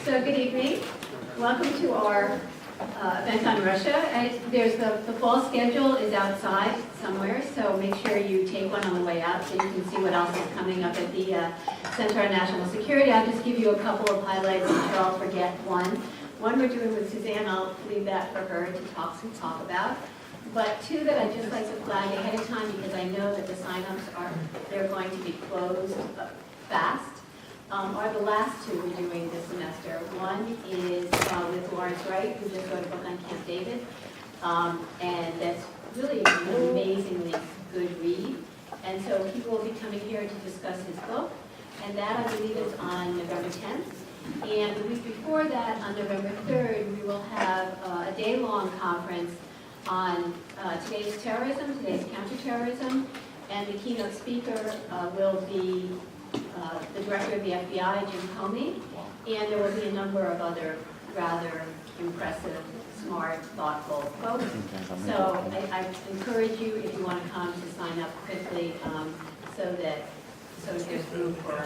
So good evening. Welcome to our event on Russia. There's the fall schedule is outside somewhere, so make sure you take one on the way out so you can see what else is coming up at the Center on National Security. I'll just give you a couple of highlights. I'm sure I'll forget one. One we're doing with Suzanne. I'll leave that for her to talk about. But two that I'd just like to flag ahead of time because I know that the signups they're going to be closed fast. Are the last two we're doing this semester. One is with Lawrence Wright, who just wrote a book on Camp David, and that's really an amazingly good read. And so people will be coming here to discuss his book, and that I believe is on November 10th. And the week before that, on November 3rd, we will have a day-long conference on today's terrorism, today's counterterrorism, and the keynote speaker will be the director of the FBI, Jim Comey, and there will be a number of other rather impressive, smart, thoughtful folks. So I encourage you, if you want to come, to sign up quickly so there's room for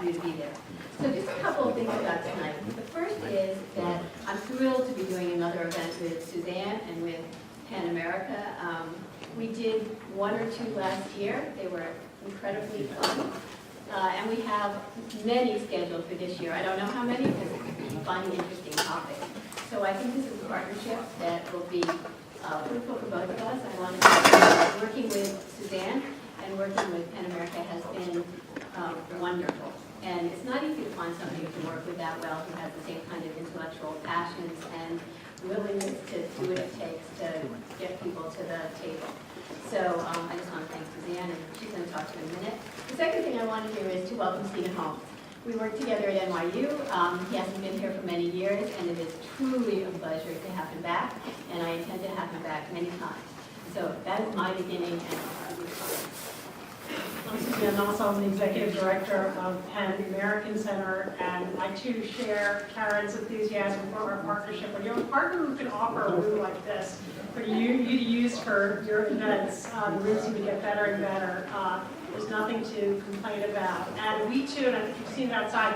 you to be there. So just a couple of things about tonight. The first is that I'm thrilled to be doing another event with Suzanne and with Pan America. We did one or two last year. They were incredibly fun. And we have many scheduled for this year. I don't know how many because we find interesting topics. So I think this is a partnership that will be fruitful for both of us. I want to say working with Suzanne and working with Pan America has been wonderful. And it's not easy to find somebody who can work with that well, who has the same kind of intellectual passions and willingness to do what it takes to get people to the table. So I just want to thank Suzanne, and she's going to talk to you in a minute. The second thing I want to do is to welcome Stephen Holmes. We worked together at NYU. He hasn't been here for many years, and it is truly a pleasure to have him back, and I intend to have him back many times. So that is my beginning, and I'm Suzanne also. I'm the Executive Director of Pan American Center, and I too share Karen's enthusiasm for our partnership. When you have a partner who can offer a room like this for you to use for your events, the rooms seem to get better and better. There's nothing to complain about. And we too, and I think you've seen it outside,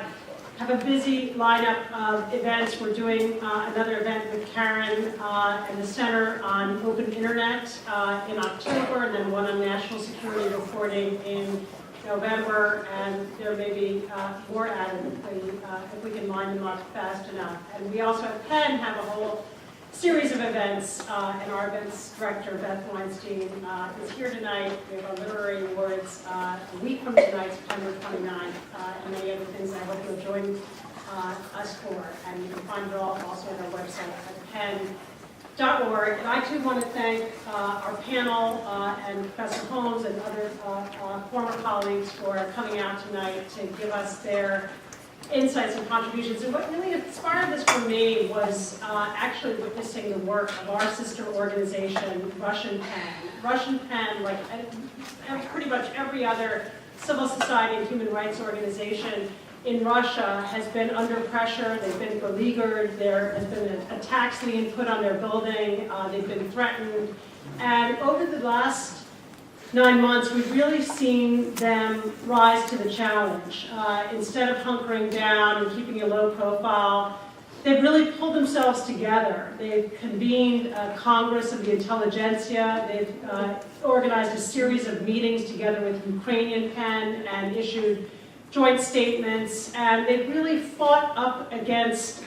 have a busy lineup of events. We're doing another event with Karen and the Center on Open Internet in October, and then one on national security reporting in November, and there may be more added if we can line them up fast enough. And we also at Penn have a whole series of events, and our events director, Beth Weinstein, is here tonight. We have our literary awards a week from tonight, September 29th, and many other things I hope you'll join us for. And you can find it all also on our website at penn.org. And I too want to thank our panel and Professor Holmes and other former colleagues for coming out tonight to give us their insights and contributions. And what really inspired this for me was actually witnessing the work of our sister organization, Russian Penn. Russian Penn, like pretty much every other civil society and human rights organization in Russia, has been under pressure. They've been beleaguered. There has been attacks being put on their building. They've been threatened. And over the last 9 months, we've really seen them rise to the challenge. Instead of hunkering down and keeping a low profile, they've really pulled themselves together. They've convened a Congress of the Intelligentsia. They've organized a series of meetings together with Ukrainian Penn and issued joint statements. And they've really fought up against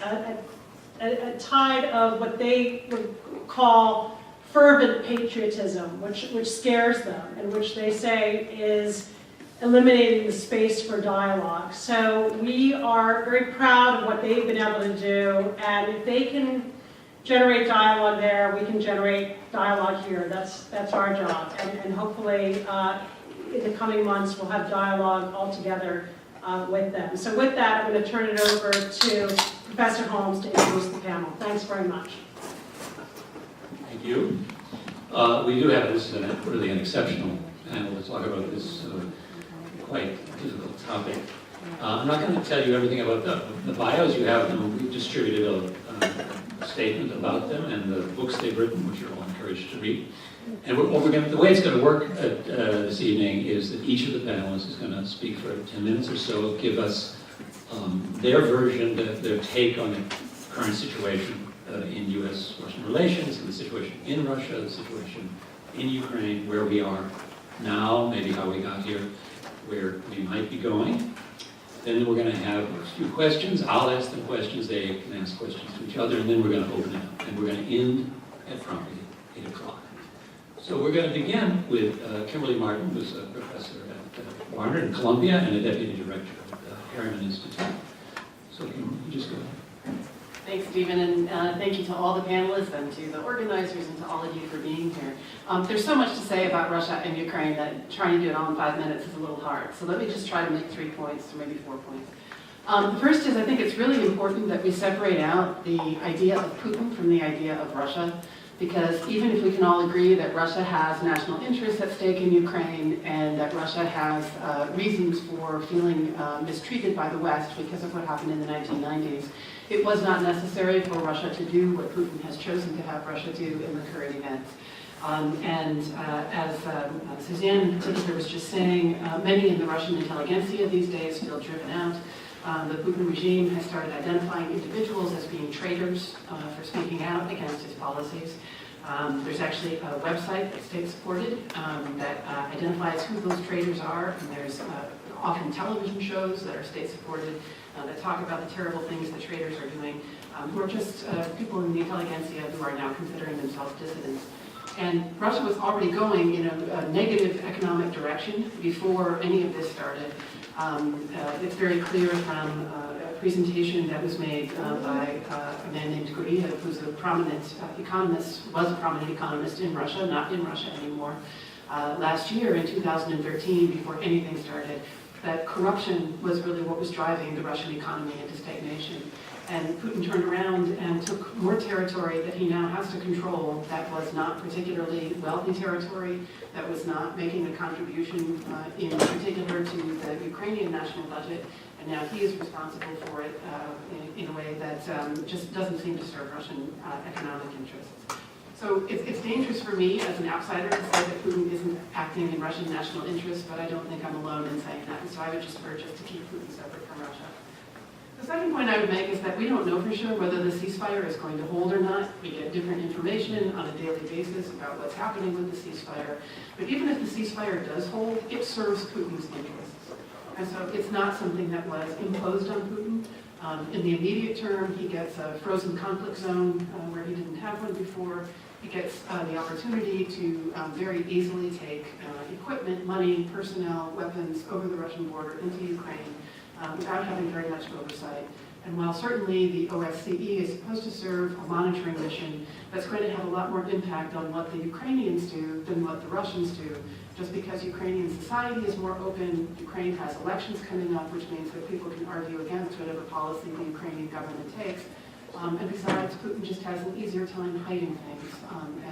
a tide of what they would call fervent patriotism, which scares them, and which they say is eliminating the space for dialogue. So we are very proud of what they've been able to do, and if they can generate dialogue there, we can generate dialogue here. That's our job, and hopefully in the coming months we'll have dialogue all together with them. So with that, I'm going to turn it over to Professor Holmes to introduce the panel. Thanks very much. Thank you. We do have this really an exceptional panel to talk about this quite difficult topic. I'm not going to tell you everything about the bios you have. We've distributed a statement about them and the books they've written, which you're all encouraged to read. And the way it's going to work this evening is that each of the panelists is going to speak for 10 minutes or so, give us their version, their take on the current situation in U.S.-Russian relations, and the situation in Russia, the situation in Ukraine, where we are now, maybe how we got here, where we might be going. Then we're going to have a few questions. I'll ask them questions, they can ask questions to each other, and then we're going to open it up. And we're going to end at promptly 8 o'clock. So we're going to begin with Kimberly Martin, who's a professor at Barnard in Columbia and a deputy director of the Harriman Institute. So Kim, you just go ahead. Thanks, Stephen, and thank you to all the panelists and to the organizers and to all of you for being here. There's so much to say about Russia and Ukraine that trying to do it all in 5 minutes is a little hard. So let me just try to make 3 points, or maybe 4 points. The first is I think it's really important that we separate out the idea of Putin from the idea of Russia, because even if we can all agree that Russia has national interests at stake in Ukraine and that Russia has reasons for feeling mistreated by the West because of what happened in the 1990s, it was not necessary for Russia to do what Putin has chosen to have Russia do in the current events. As Suzanne in particular was just saying, many in the Russian intelligentsia these days feel driven out. The Putin regime has started identifying individuals as being traitors for speaking out against his policies. There's actually a website that's state-supported that identifies who those traitors are, and there's often television shows that are state-supported that talk about the terrible things that traitors are doing, who are just people in the intelligentsia who are now considering themselves dissidents. And Russia was already going in a negative economic direction before any of this started. It's very clear from a presentation that was made by a man named Guriev, who's a prominent economist, was a prominent economist in Russia, not in Russia anymore, last year in 2013, before anything started, that corruption was really what was driving the Russian economy into stagnation. And Putin turned around and took more territory that he now has to control that was not particularly wealthy territory, that was not making a contribution in particular to the Ukrainian national budget, and now he is responsible for it in a way that just doesn't seem to serve Russian economic interests. So it's dangerous for me as an outsider to say that Putin isn't acting in Russian national interests, but I don't think I'm alone in saying that, and so I would just urge us to keep Putin separate from Russia. The second point I would make is that we don't know for sure whether the ceasefire is going to hold or not. We get different information on a daily basis about what's happening with the ceasefire. But even if the ceasefire does hold, it serves Putin's interests. And so it's not something that was imposed on Putin. In the immediate term, he gets a frozen conflict zone where he didn't have one before. He gets the opportunity to very easily take equipment, money, personnel, weapons over the Russian border into Ukraine without having very much oversight. And while certainly the OSCE is supposed to serve a monitoring mission, that's going to have a lot more impact on what the Ukrainians do than what the Russians do. Just because Ukrainian society is more open, Ukraine has elections coming up, which means that people can argue against whatever policy the Ukrainian government takes. And besides, Putin just has an easier time hiding things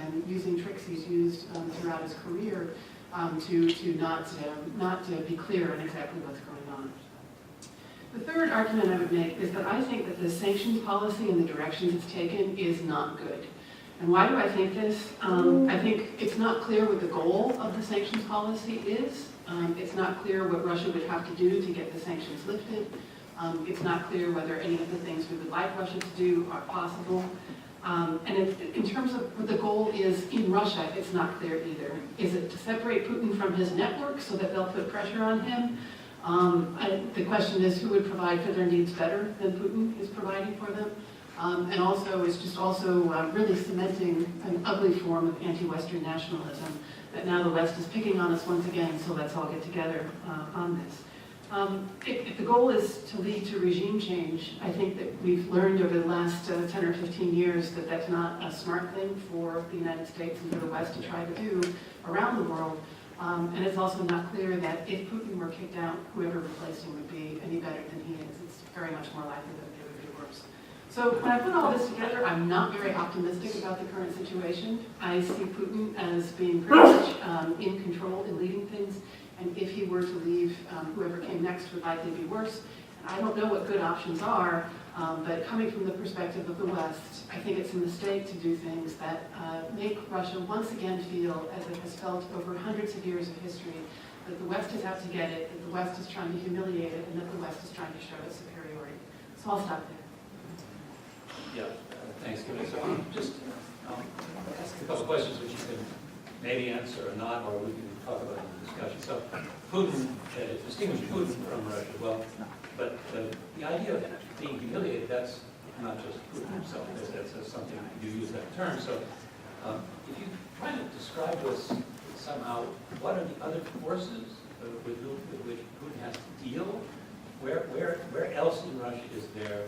and using tricks he's used throughout his career to not be clear on exactly what's going on. The third argument I would make is that I think that the sanctions policy and the directions it's taken is not good. And why do I think this? I think it's not clear what the goal of the sanctions policy is. It's not clear what Russia would have to do to get the sanctions lifted. It's not clear whether any of the things we would like Russia to do are possible. And in terms of what the goal is in Russia, it's not clear either. Is it to separate Putin from his network so that they'll put pressure on him? The question is who would provide for their needs better than Putin is providing for them? And also, it's just also really cementing an ugly form of anti-Western nationalism that now the West is picking on us once again, so let's all get together on this. If the goal is to lead to regime change, I think that we've learned over the last 10 or 15 years that that's not a smart thing for the United States and for the West to try to do around the world. And it's also not clear that if Putin were kicked out, whoever replaced him would be any better than he is. It's very much more likely that it would be worse. So when I put all this together, I'm not very optimistic about the current situation. I see Putin as being pretty much in control and leading things. And if he were to leave, whoever came next would likely be worse. And I don't know what good options are, but coming from the perspective of the West, I think it's a mistake to do things that make Russia once again feel, as it has felt over hundreds of years of history, that the West is out to get it, that the West is trying to humiliate it, and that the West is trying to show its superiority. So I'll stop there. Yeah, thanks, Kevin. So just ask a couple questions which you can maybe answer or not, or we can talk about in the discussion. So Putin, distinguish Putin from Russia, well, but the idea of being humiliated, that's not just Putin himself, that's something, you use that term. So if you try to describe to us somehow, what are the other forces with which Putin has to deal? Where else in Russia is there?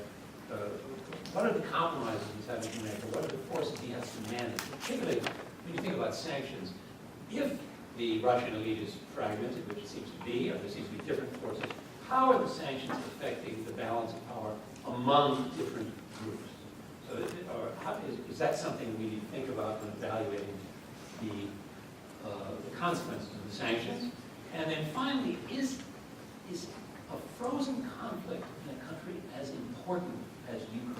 What are the compromises he's having to make, or what are the forces he has to manage? Particularly when you think about sanctions, if the Russian elite is fragmented, which it seems to be, or there seems to be different forces, how are the sanctions affecting the balance of power among different groups? So, is that something we need to think about when evaluating the consequences of the sanctions? And then finally, is a frozen conflict in a country as important as Ukraine?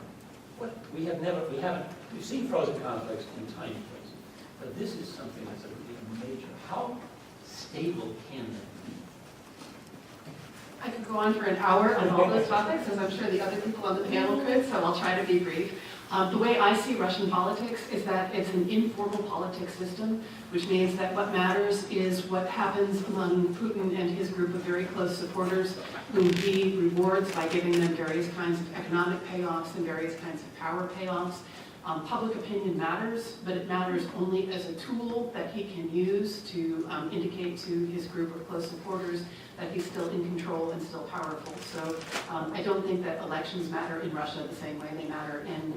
We've seen frozen conflicts in tiny places, but this is something that's a really major. How stable can that be? I could go on for an hour on all those topics, as I'm sure the other people on the panel could, so I'll try to be brief. The way I see Russian politics is that it's an informal politics system, which means that what matters is what happens among Putin and his group of very close supporters, whom he rewards by giving them various kinds of economic payoffs and various kinds of power payoffs. Public opinion matters, but it matters only as a tool that he can use to indicate to his group of close supporters that he's still in control and still powerful. So I don't think that elections matter in Russia the same way they matter in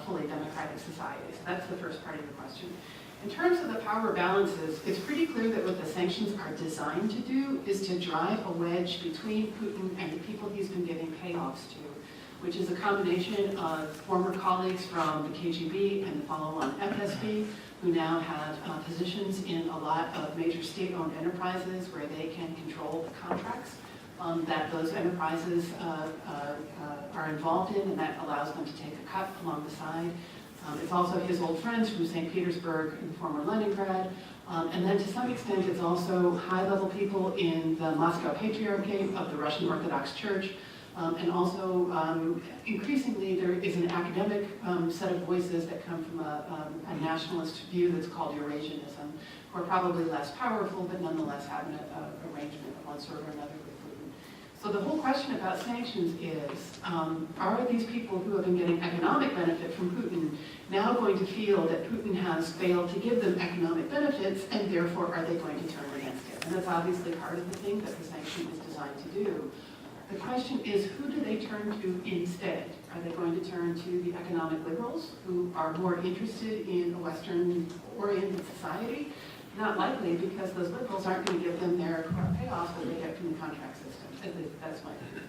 fully democratic societies. That's the first part of your question. In terms of the power balances, it's pretty clear that what the sanctions are designed to do is to drive a wedge between Putin and the people he's been giving payoffs to, which is a combination of former colleagues from the KGB and the follow-on FSB, who now have positions in a lot of major state-owned enterprises where they can control the contracts that those enterprises are involved in, and that allows them to take a cut along the side. It's also his old friends from St. Petersburg and former Leningrad. And then to some extent, it's also high-level people in the Moscow Patriarchate of the Russian Orthodox Church. And also, increasingly, there is an academic set of voices that come from a nationalist view that's called Eurasianism, who are probably less powerful, but nonetheless have an arrangement of one sort or another with Putin. So the whole question about sanctions is, are these people who have been getting economic benefit from Putin now going to feel that Putin has failed to give them economic benefits, and therefore are they going to turn against him? And that's obviously part of the thing that the sanction is designed to do. The question is, who do they turn to instead? Are they going to turn to the economic liberals, who are more interested in a Western-oriented society? Not likely, because those liberals aren't going to give them their payoffs that they get from the contract system. At least that's my view.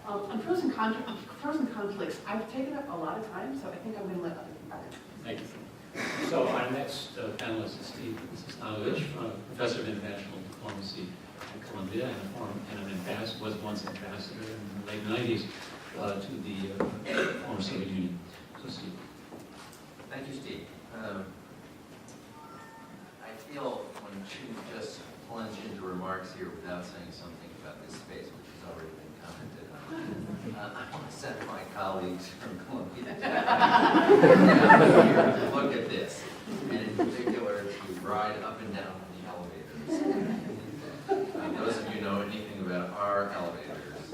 On frozen conflicts, I've taken up a lot of time, so I think I'm going to let other people answer. Thank you. So our next panelist is Steve Stanovic, Professor of International Diplomacy at Columbia and an ambassador, was once ambassador in the late 90s to the former Soviet Union. So Steve. Thank you, Steve. I feel when you just plunge into remarks here without saying something about this space, which has already been commented on, I want to send my colleagues from Columbia to look at this, and in particular to ride up and down the elevators. Those of you who know anything about our elevators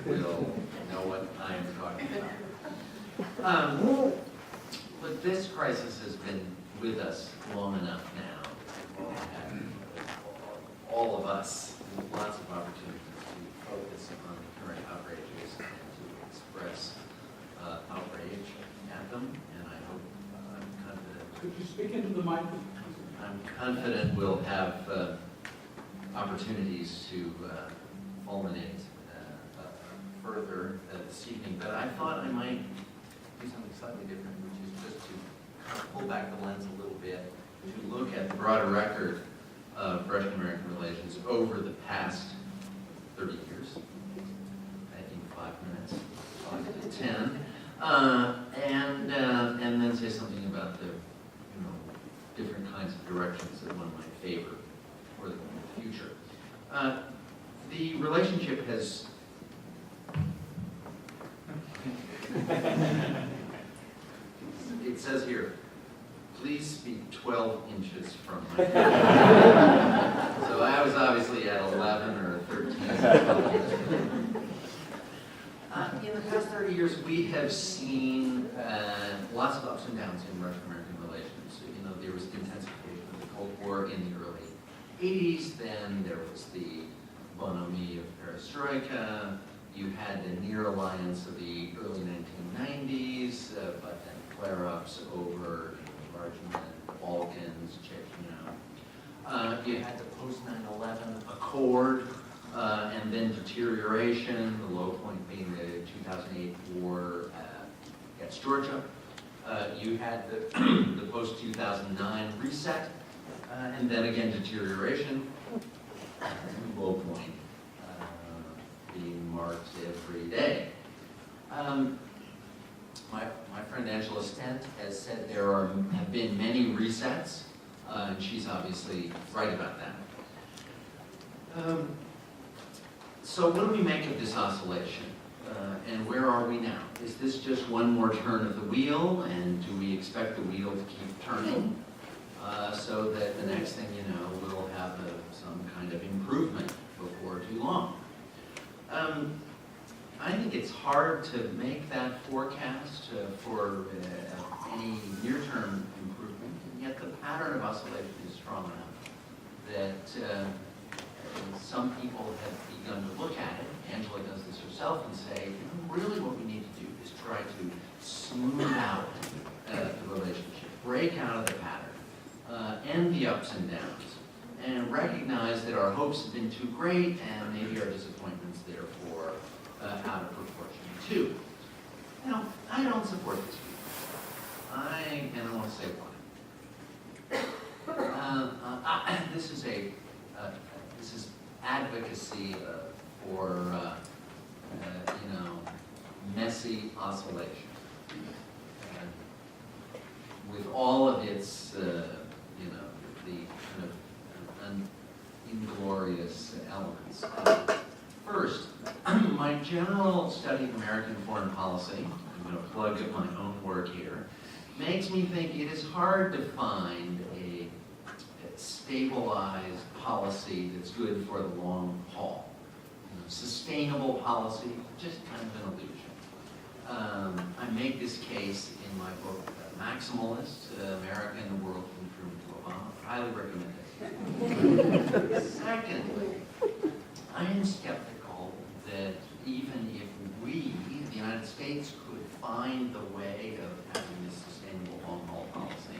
will know what I am talking about. But this crisis has been with us long enough now. And all of us have lots of opportunities to focus on the current outrages and to express outrage at them. And I hope, I'm confident. Could you speak into the microphone? I'm confident we'll have opportunities to fulminate further this evening. But I thought I might do something slightly different, which is just to kind of pull back the lens a little bit, to look at the broader record of Russian-American relations over the past 30 years. I think 5 minutes, 5 to 10, and then say something about the different kinds of directions that one might favor for the future. The relationship has It says here, please speak 12 inches from my mouth. So I was obviously at 11 or 13. In the past 30 years, we have seen lots of ups and downs in Russian-American relations. You know, there was the intensification of the Cold War in the early 80s. Then there was the bonhomie of perestroika. You had the near alliance of the early 1990s, but then flare-ups over enlargement, Balkans, Chechnya. You had the post-9/11 accord, and then deterioration, the low point being the 2008 war against Georgia. You had the post-2009 reset, and then again deterioration, low point being marked every day. My friend Angela Stent has said there have been many resets, and she's obviously right about that. So what do we make of this oscillation? And where are we now? Is this just one more turn of the wheel, and do we expect the wheel to keep turning so that the next thing you know, we'll have some kind of improvement before too long? I think it's hard to make that forecast for any near-term improvement, and yet the pattern of oscillation is strong enough that some people have begun to look at it. Angela does this herself and say, you know, really what we need to do is try to smooth out the relationship, break out of the pattern, end the ups and downs, and recognize that our hopes have been too great and maybe our disappointments therefore out of proportion too. Now, I don't support this view. And I want to say why. This is advocacy for messy oscillation, with all of its the kind of inglorious elements. First, my general study of American foreign policy, I'm going to plug my own work here, makes me think it is hard to find a stabilized policy that's good for the long haul. Sustainable policy, just kind of an illusion. I make this case in my book, Maximalist, America and the World from Truman to Obama. Highly recommend it. Secondly, I am skeptical that even if we, the United States, could find the way of having this sustainable long-haul policy,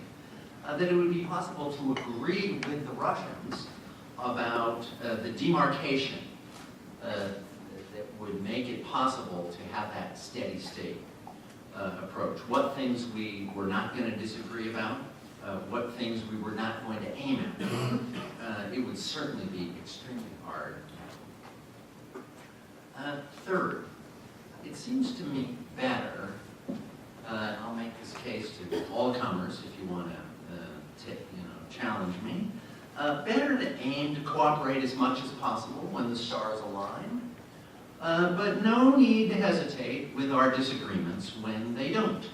that it would be possible to agree with the Russians about the demarcation that would make it possible to have that steady state approach. What things we were not going to disagree about, what things we were not going to aim at. It would certainly be extremely hard. Third, it seems to me better, I'll make this case to all comers if you want to challenge me, better to aim to cooperate as much as possible when the stars align, but no need to hesitate with our disagreements when they don't.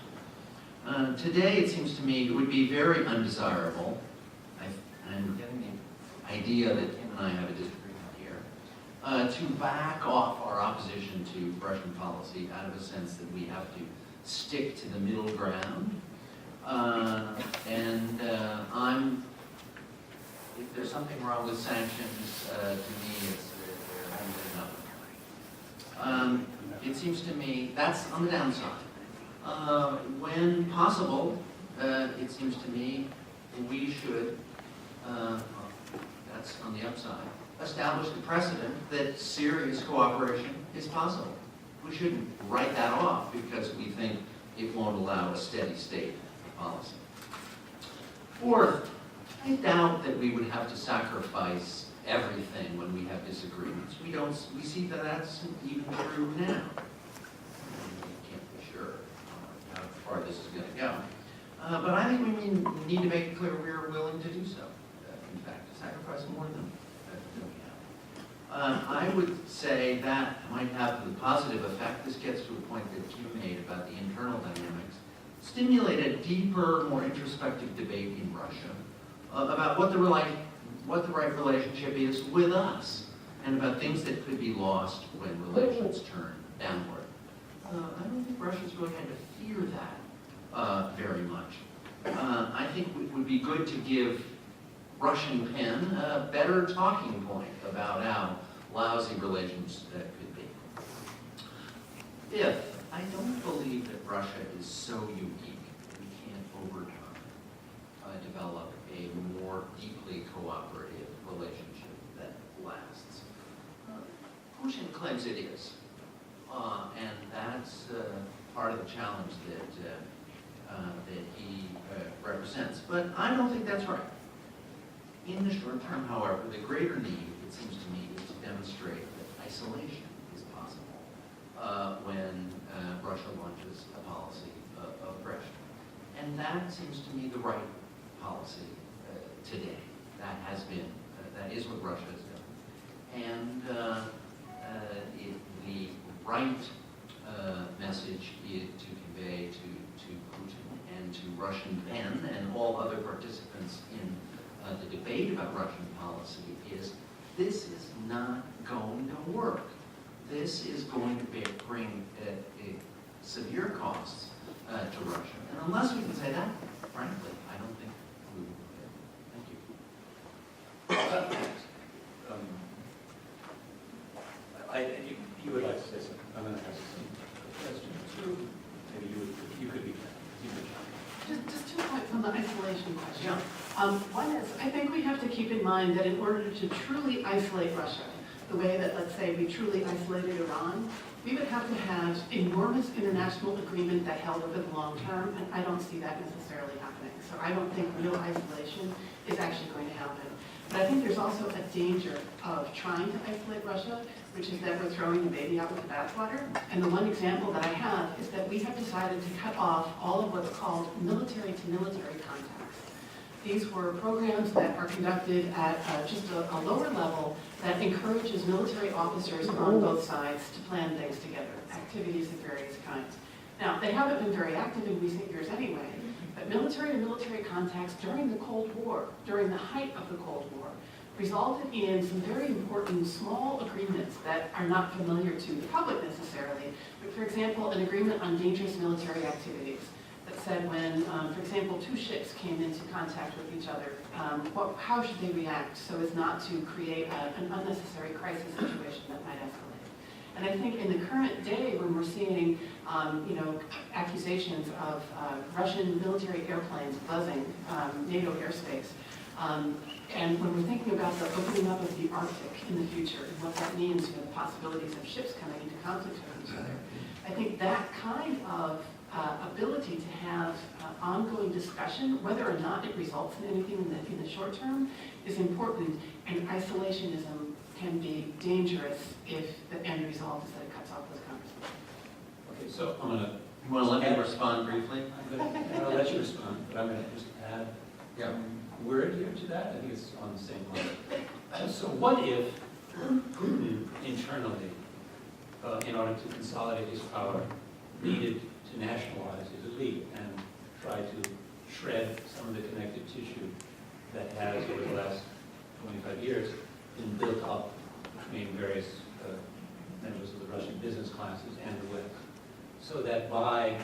Today, it seems to me, it would be very undesirable, I'm getting the idea that Kim and I have a disagreement here, to back off our opposition to Russian policy out of a sense that we have to stick to the middle ground. If there's something wrong with sanctions, to me, there hasn't been enough. It seems to me that's on the downside. When possible, it seems to me we should, that's on the upside, establish the precedent that serious cooperation is possible. We shouldn't write that off because we think it won't allow a steady state policy. Fourth, I doubt that we would have to sacrifice everything when we have disagreements. We see that that's even true now. We can't be sure how far this is going to go. But I think we need to make it clear we're willing to do so. In fact, to sacrifice more than we I would say that might have the positive effect. This gets to a point that you made about the internal dynamics. Stimulate a deeper, more introspective debate in Russia about what the right relationship is with us, and about things that could be lost when relations turn downward. I don't think Russia's really going to fear that very much. I think it would be good to give Russian pen a better talking point about how lousy relations could be. Fifth, I don't believe that Russia is so unique that we can't over time develop a more deeply cooperative relationship that lasts. Putin claims it is, and that's part of the challenge that he represents. But I don't think that's right. In the short term, however, the greater need, it seems to me, is to demonstrate that isolation is possible when Russia launches a policy of aggression. And that seems to me the right policy today. That is what Russia has done. And the right message is to convey to Putin and to Russian pen and all other participants in the debate about Russian policy is this is not going to work. This is going to bring severe costs to Russia. And unless we can say that, frankly, I don't think we will. Thank you. You would like to say something? I'm going to ask some questions too. Maybe you could be. Just 2 points on the isolation question. One is, I think we have to keep in mind that in order to truly isolate Russia, the way that, let's say, we truly isolated Iran, we would have to have enormous international agreement that held over the long term, and I don't see that necessarily happening. So I don't think real isolation is actually going to happen. But I think there's also a danger of trying to isolate Russia, which is that we're throwing the baby out with the bathwater. And the one example that I have is that we have decided to cut off all of what's called military-to-military contacts. These were programs that are conducted at just a lower level that encourages military officers on both sides to plan things together, activities of various kinds. Now, they haven't been very active in recent years anyway, but military-to-military contacts during the Cold War, during the height of the Cold War, resulted in some very important small agreements that are not familiar to the public necessarily. But for example, an agreement on dangerous military activities that said when, for example, 2 ships came into contact with each other, how should they react so as not to create an unnecessary crisis situation that might escalate. And I think in the current day when we're seeing accusations of Russian military airplanes buzzing NATO airspace, and when we're thinking about the opening up of the Arctic in the future and what that means for the possibilities of ships coming into conflict with each other, I think that kind of ability to have ongoing discussion, whether or not it results in anything in the short term, is important. And isolationism can be dangerous if the end result is that it cuts off those conversations. Okay, so I'm going to. You want to let me respond briefly? I'll let you respond, but I'm going to just add Yeah. word here to that. I think it's on the same line. So what if Putin internally, in order to consolidate his power, needed to nationalize his elite and try to shred some of the connective tissue that has, over the last 25 years, been built up between various members of the Russian business classes and the West, so that by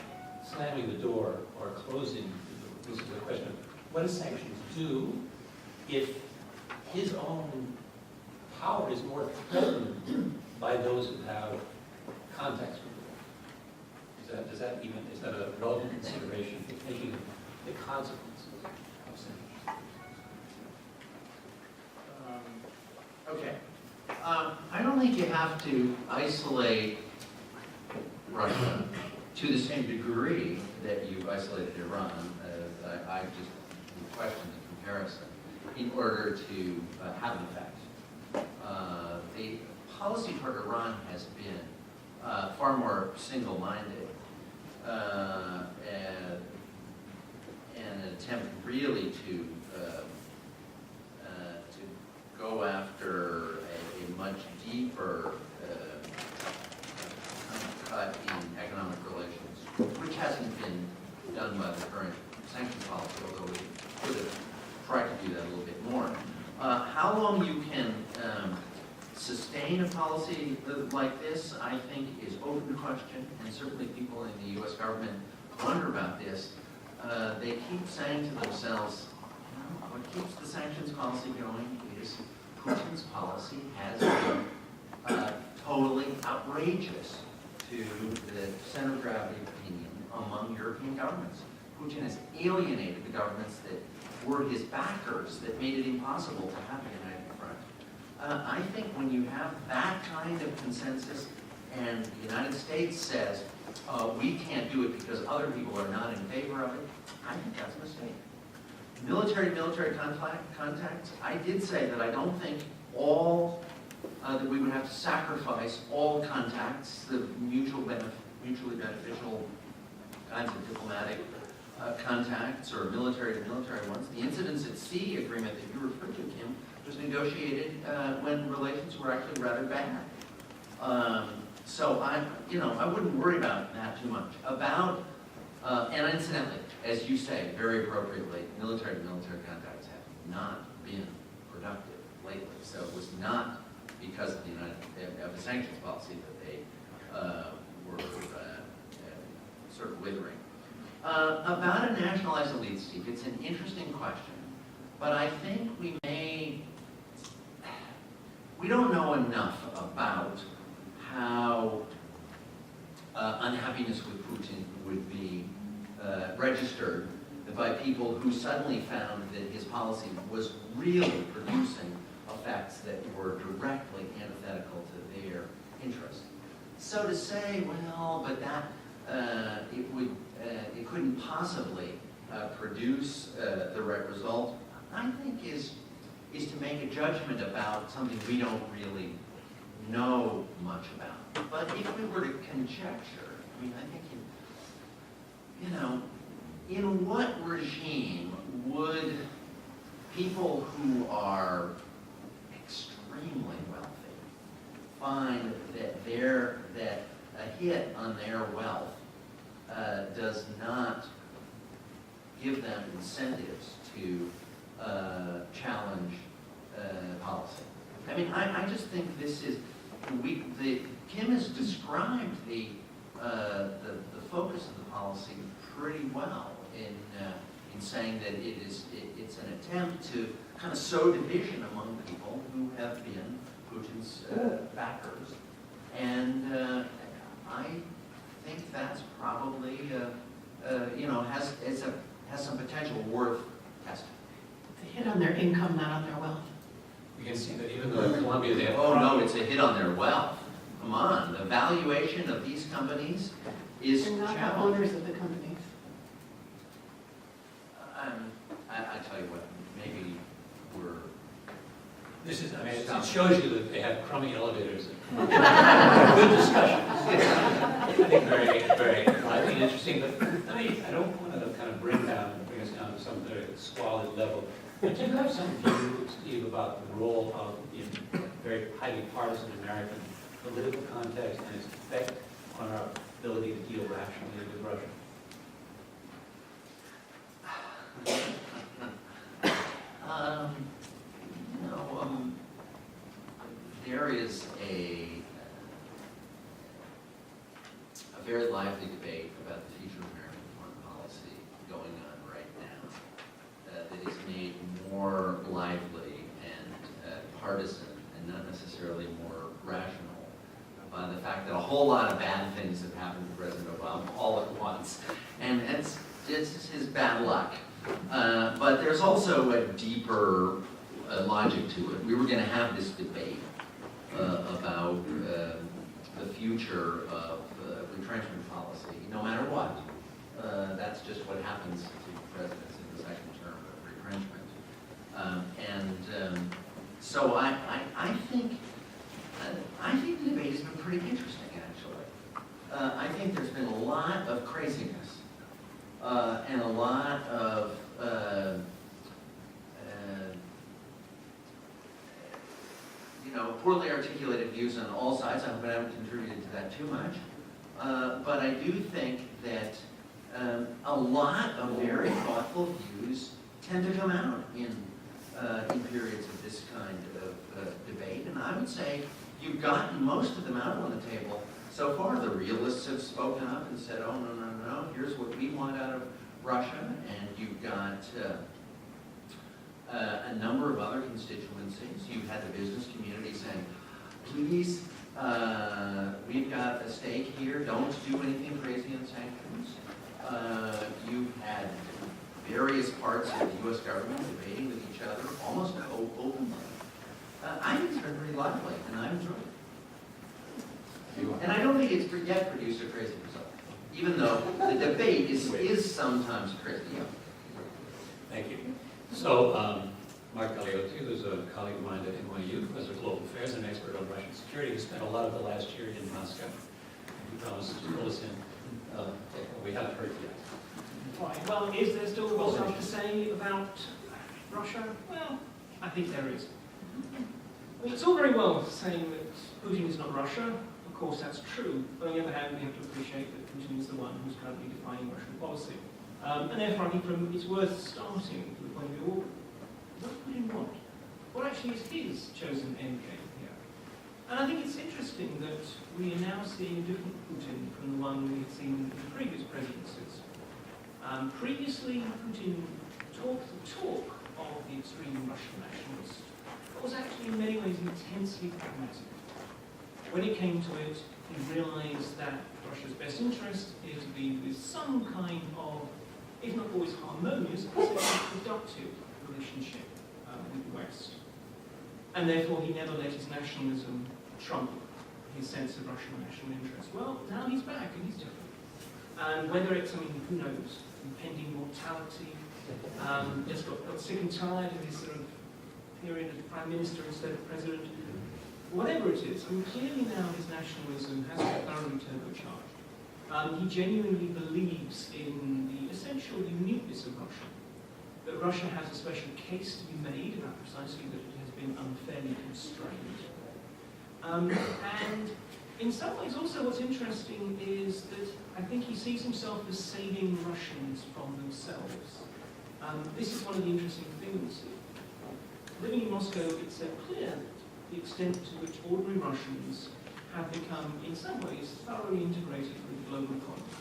slamming the door or closing the door, this is a question of what do sanctions do if his own power is more threatened by those who have contacts with the West? Is that a relevant consideration for thinking of the consequences of sanctions? Okay. I don't think you have to isolate Russia to the same degree that you've isolated Iran, as I just questioned the comparison, in order to have an effect. The policy toward Iran has been far more single-minded and an attempt really to go after a much done by the current sanctions policy, although we could have tried to do that a little bit more. How long you can sustain a policy like this, I think, is open to question, and certainly people in the U.S. government wonder about this. They keep saying to themselves, what keeps the sanctions policy going is Putin's policy has been totally outrageous to the center of gravity opinion among European governments. Putin has alienated the governments that were his backers that made it impossible to have a united front. I think when you have that kind of consensus and the United States says, we can't do it because other people are not in favor of it, I think that's a mistake. Military contacts, I did say that I don't think that we would have to sacrifice all contacts, the mutually beneficial kinds of diplomatic contacts or military-to-military ones. The Incidents at Sea agreement that you referred to, Kim, was negotiated when relations were actually rather bad. So I wouldn't worry about that too much. And incidentally, as you say, very appropriately, military-to-military contacts have not been productive lately. So it was not because of the sanctions policy that they were sort of withering. About a nationalized elite, Steve, it's an interesting question, but I think we don't know enough about how unhappiness with Putin would be registered by people who suddenly found that his policy was really producing effects that were directly antithetical to their interests. So to say, well, but that it couldn't possibly produce the right result, I think is to make a judgment about something we don't really know much about. But if we were to conjecture, I mean, I think, in what regime would people who are extremely wealthy find that a hit on their wealth does not give them incentives to challenge policy? I mean, I just think this is, Kim has described the focus of the policy pretty well in saying that it's an attempt to kind of sow division among people who have been Putin's backers, and I think that's probably has some potential worth testing. It's a hit on their income, not on their wealth. You can see that even though in Colombia they have... Oh, no, it's a hit on their wealth. Come on, the valuation of these companies is They're not the challenged. owners of the companies. I tell you what, maybe we're... it shows you that they have crummy elevators. Good discussions. I think very lively and interesting, but I don't want to kind of bring us down to some very squalid level. But do you have some view, Steve, about the role of the very highly partisan American political context and its effect on our ability to deal rationally with Russia? There is a very lively debate about the future of American foreign policy going on right now that is made more lively and partisan and not necessarily more rational by the fact that a whole lot of bad things have happened to President Obama all at once. And it's his bad luck. But there's also a deeper logic to it. We were going to have this debate about the future of retrenchment policy, no matter what. That's just what happens to presidents in the second term of retrenchment. So I think the debate has been pretty interesting, actually. I think there's been a lot of craziness and a lot of poorly articulated views on all sides. I hope I haven't contributed to that too much. But I do think that a lot of very thoughtful views tend to come out in periods of this kind of debate. And I would say you've gotten most of them out on the table. So far, the realists have spoken up and said, oh, no, here's what we want out of Russia. And you've got a number of other constituencies. You've had the business community saying, please, we've got a stake here, don't do anything crazy in sanctions. You've had various parts of the U.S. government debating with each other, almost openly. I think it's been pretty lively, and I enjoy it. And I don't think it's yet produced a crazy result, even though the debate is sometimes crazy. Thank you. So, Mark Galeotti, who's a colleague of mine at NYU, professor of global affairs and an expert on Russian security, who spent a lot of the last year in Moscow. He promised to fill us in. We haven't heard yet. Right. Well, is there still a lot to say about Russia? Well, I think there is. I mean, it's all very well saying that Putin is not Russia. Of course, that's true. But on the other hand, we have to appreciate that Putin is the one who's currently defining Russian policy. And therefore, I think it's worth starting from the point of view, what does Putin want? What actually is his chosen endgame here? And I think it's interesting that we are now seeing a different Putin from the one we had seen in the previous presidencies. Previously, Putin talked the talk of the extreme Russian nationalist, but was actually in many ways intensely pragmatic. When it came to it, he realized that Russia's best interest is to be with some kind of, if not always harmonious, but certainly productive relationship with the West. And therefore, he never let his nationalism trump his sense of Russian national interest. Well, now he's back and he's different. And whether it's, who knows, impending mortality, just got sick and tired of his sort of period as prime minister instead of president, whatever it is, clearly now his nationalism has been thoroughly turbocharged. He genuinely believes in the essential uniqueness of Russia, that Russia has a special case to be made about precisely that it has been unfairly constrained. And in some ways also what's interesting is that I think he sees himself as saving Russians from themselves. This is one of the interesting things. Living in Moscow, it's clear the extent to which ordinary Russians have become, in some ways, thoroughly integrated with the global economy.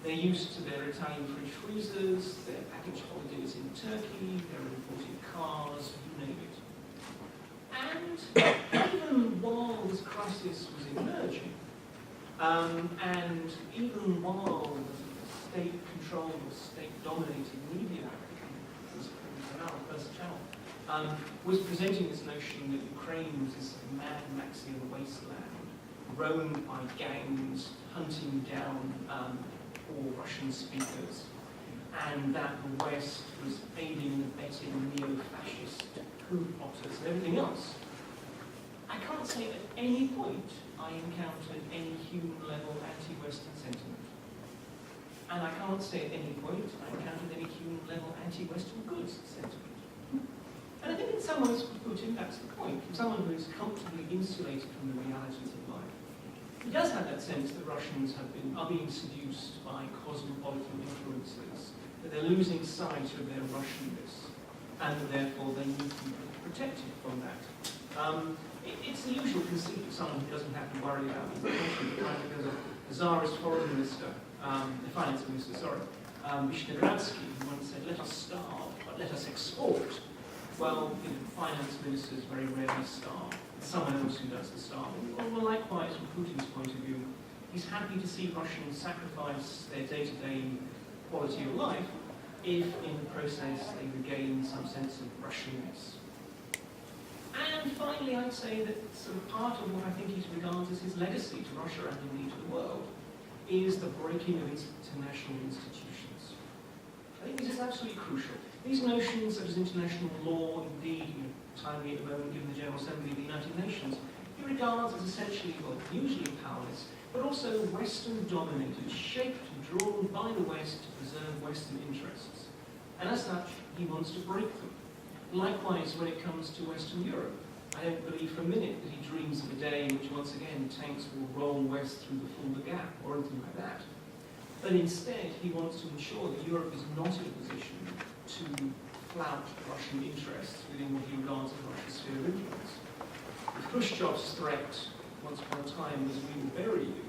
They're used to their Italian fridge freezers, their package holidays in Turkey, their imported cars, you name it. And even while this crisis was emerging, and even while the state-controlled or state-dominated media, First Channel, was presenting this notion that Ukraine was this mad Maxian wasteland, roamed by gangs, hunting down all Russian speakers, and that the West was aiding and abetting neo-fascist coup plotters and everything else. I can't say at any point I encountered any human-level anti-Western sentiment. And I can't say at any point I encountered any human-level anti-Western goods sentiment. And I think in some ways, for Putin, that's the point. From someone who is comfortably insulated from the realities of life, he does have that sense that Russians are being seduced by cosmopolitan influences, that they're losing sight of their Russianness, and that therefore they need to be protected from that. It's the usual conceit of someone who doesn't have to worry about the country. There's a Tsarist foreign minister, the finance minister, Vishnegradsky, who once said, let us starve, but let us export. Well, finance ministers very rarely starve. It's someone else who does the starving. Well, likewise, from Putin's point of view, he's happy to see Russians sacrifice their day-to-day quality of life if, in the process, they regain some sense of Russianness. And finally, I'd say that sort of part of what I think he regards as his legacy to Russia and indeed to the world is the breaking of international institutions. I think this is absolutely crucial. These notions such as international law, indeed, timely at the moment given the General Assembly of the United Nations, he regards as essentially, well, usually powerless, but also Western-dominated, shaped and drawn by the West to preserve Western interests. And as such, he wants to break them. Likewise, when it comes to Western Europe, I don't believe for a minute that he dreams of a day in which, once again, tanks will roll west through the Fulda Gap or anything like that. But instead, he wants to ensure that Europe is not in a position to flout Russian interests within what he regards as Russia's sphere of influence. If Khrushchev's threat once upon a time was, we will bury you,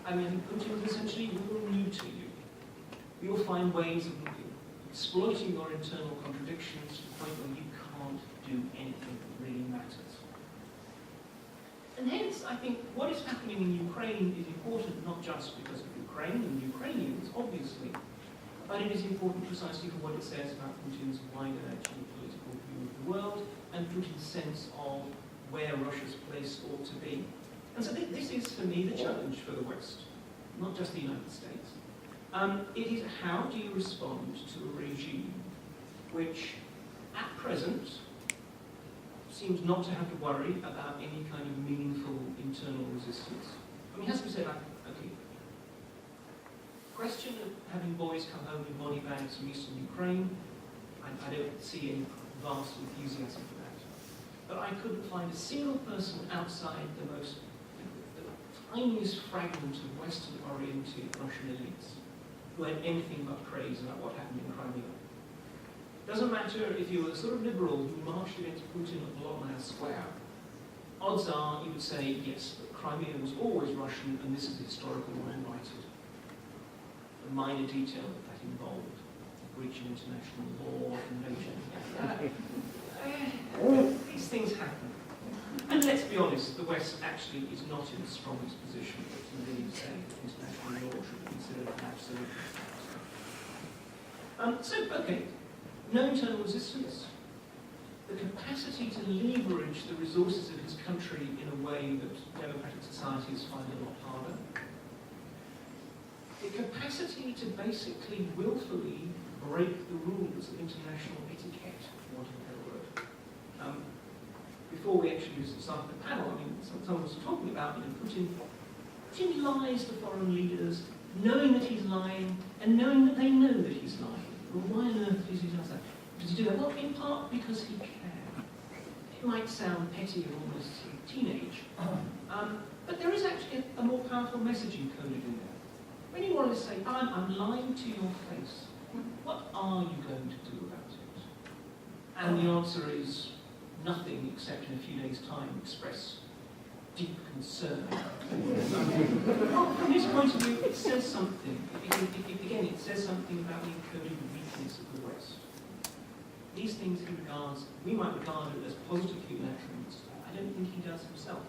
I mean, Putin was essentially, we will neuter you. We will find ways of exploiting your internal contradictions to the point where you can't do anything that really matters. And hence, I think what is happening in Ukraine is important not just because of Ukraine and Ukrainians, obviously, but it is important precisely for what it says about Putin's wider geopolitical view of the world and Putin's sense of where Russia's place ought to be. And so this is, for me, the challenge for the West, not just the United States. It is how do you respond to a regime which, at present, seems not to have to worry about any kind of meaningful internal resistance. I mean, it has to be said, okay, question of having boys come home with body bags from eastern Ukraine, I don't see any vast enthusiasm for that. But I couldn't find a single person outside the tiniest fragment of Western-oriented Russian elites who had anything but praise about what happened in Crimea. Doesn't matter if you were the sort of liberal who marched against Putin at Bolotnaya Square. Odds are you would say, yes, but Crimea was always Russian and this is historical and righted. The minor detail that involved, breaching international law, invasion. These things happen. And let's be honest, the West actually is not in the strongest position to really say that international law should be considered an absolute. Okay, no internal resistance. The capacity to leverage the resources of his country in a way that democratic societies find a lot harder. The capacity to basically willfully break the rules of international etiquette, for want of a better word. Before we actually started the panel, I mean, someone was talking about, Putin lies to foreign leaders, knowing that he's lying, and knowing that they know that he's lying. Well, why on earth does he do that? Does he do that? Well, in part because he can. It might sound petty and almost teenage, but there is actually a more powerful message encoded in there. When you want to say, I'm lying to your face, what are you going to do about it? And the answer is nothing except in a few days' time express deep concern. From his point of view, it says something. Again, it says something about the encoded weakness of the West. These things he regards, we might regard it as positive human attributes. I don't think he does himself.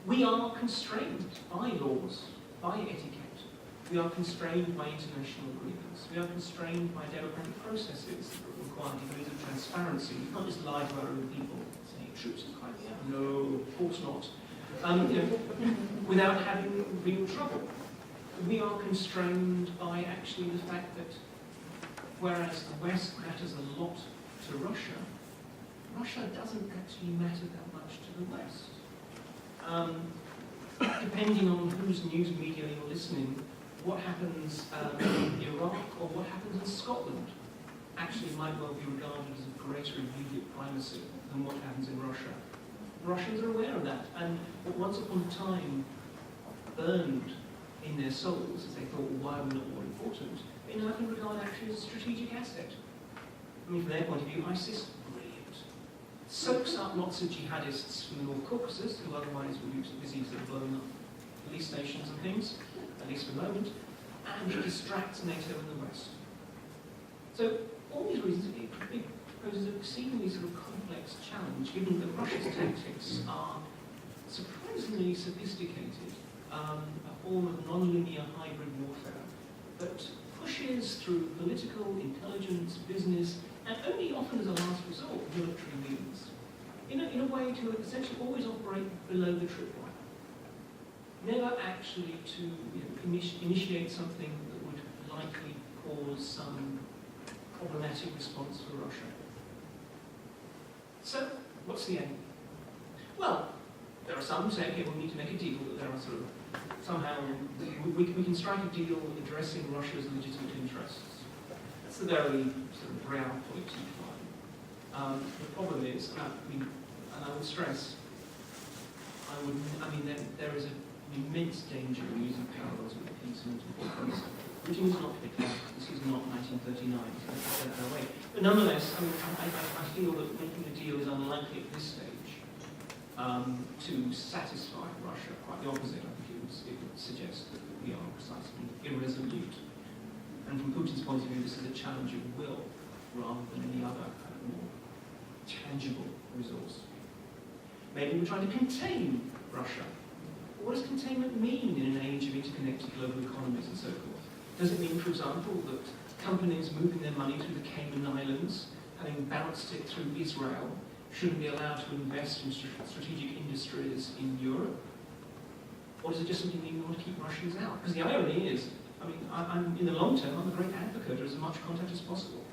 We are constrained by laws, by etiquette. We are constrained by international agreements. We are constrained by democratic processes that require degrees of transparency. We can't just lie to our own people, saying troops in Crimea. No, of course not. Without having real trouble. We are constrained by actually the fact that whereas the West matters a lot to Russia, Russia doesn't actually matter that much to the West. Depending on whose news media you're listening, what happens in Iraq or what happens in Scotland actually might well be regarded as of greater immediate primacy than what happens in Russia. Russians are aware of that, and what once upon a time burned in their souls as they thought, well, why are we not more important, they now can regard actually as a strategic asset. I mean, from their point of view, ISIS, brilliant. Soaks up lots of jihadists from the North Caucasus, who otherwise would be busy sort of blowing up police stations and things, at least for the moment, and it distracts NATO in the West. So, all these reasons, it poses an exceedingly sort of complex challenge, given that Russia's tactics are surprisingly sophisticated, a form of non-linear hybrid warfare that pushes through political, intelligence, business, and only often as a last resort, military means, in a way to essentially always operate below the tripwire. Never actually to initiate something that would likely cause some problematic response for Russia. So, what's the aim? Well, there are some who say, okay, we need to make a deal, that there are sort of, somehow, we can strike a deal addressing Russia's legitimate interests. That's the very sort of brown point you find. The problem is, and I would stress, there is a an immense danger of using parallels with the incident of Fordham. Putin is not Hitler. This is not 1939. So let's get that away. But nonetheless, I mean, I feel that making a deal is unlikely at this stage to satisfy Russia. Quite the opposite. I think it would suggest that we are precisely irresolute. And from Putin's point of view, this is a challenge of will rather than any other kind of more tangible resource. Maybe we're trying to contain Russia. But what does containment mean in an age of interconnected global economies and so forth? Does it mean, for example, that companies moving their money through the Cayman Islands, having bounced it through Israel, shouldn't be allowed to invest in strategic industries in Europe? Or does it just simply mean we want to keep Russians out? Because the irony is, I mean, I'm in the long term, I'm a great advocate of as much contact as possible.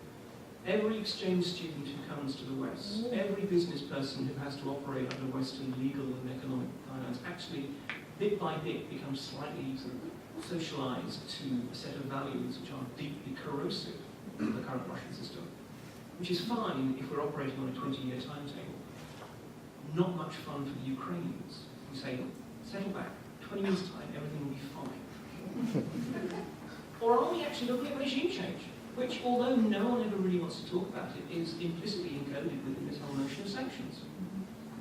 Every exchange student who comes to the West, every business person who has to operate under Western legal and economic finance, actually, bit by bit, becomes slightly sort of socialized to a set of values which are deeply corrosive of the current Russian system. Which is fine if we're operating on a 20-year timetable. Not much fun for the Ukrainians. We say, settle back, 20 years' time, everything will be fine. Or are we actually looking at regime change? Which, although no one ever really wants to talk about it, is implicitly encoded within this whole notion of sanctions.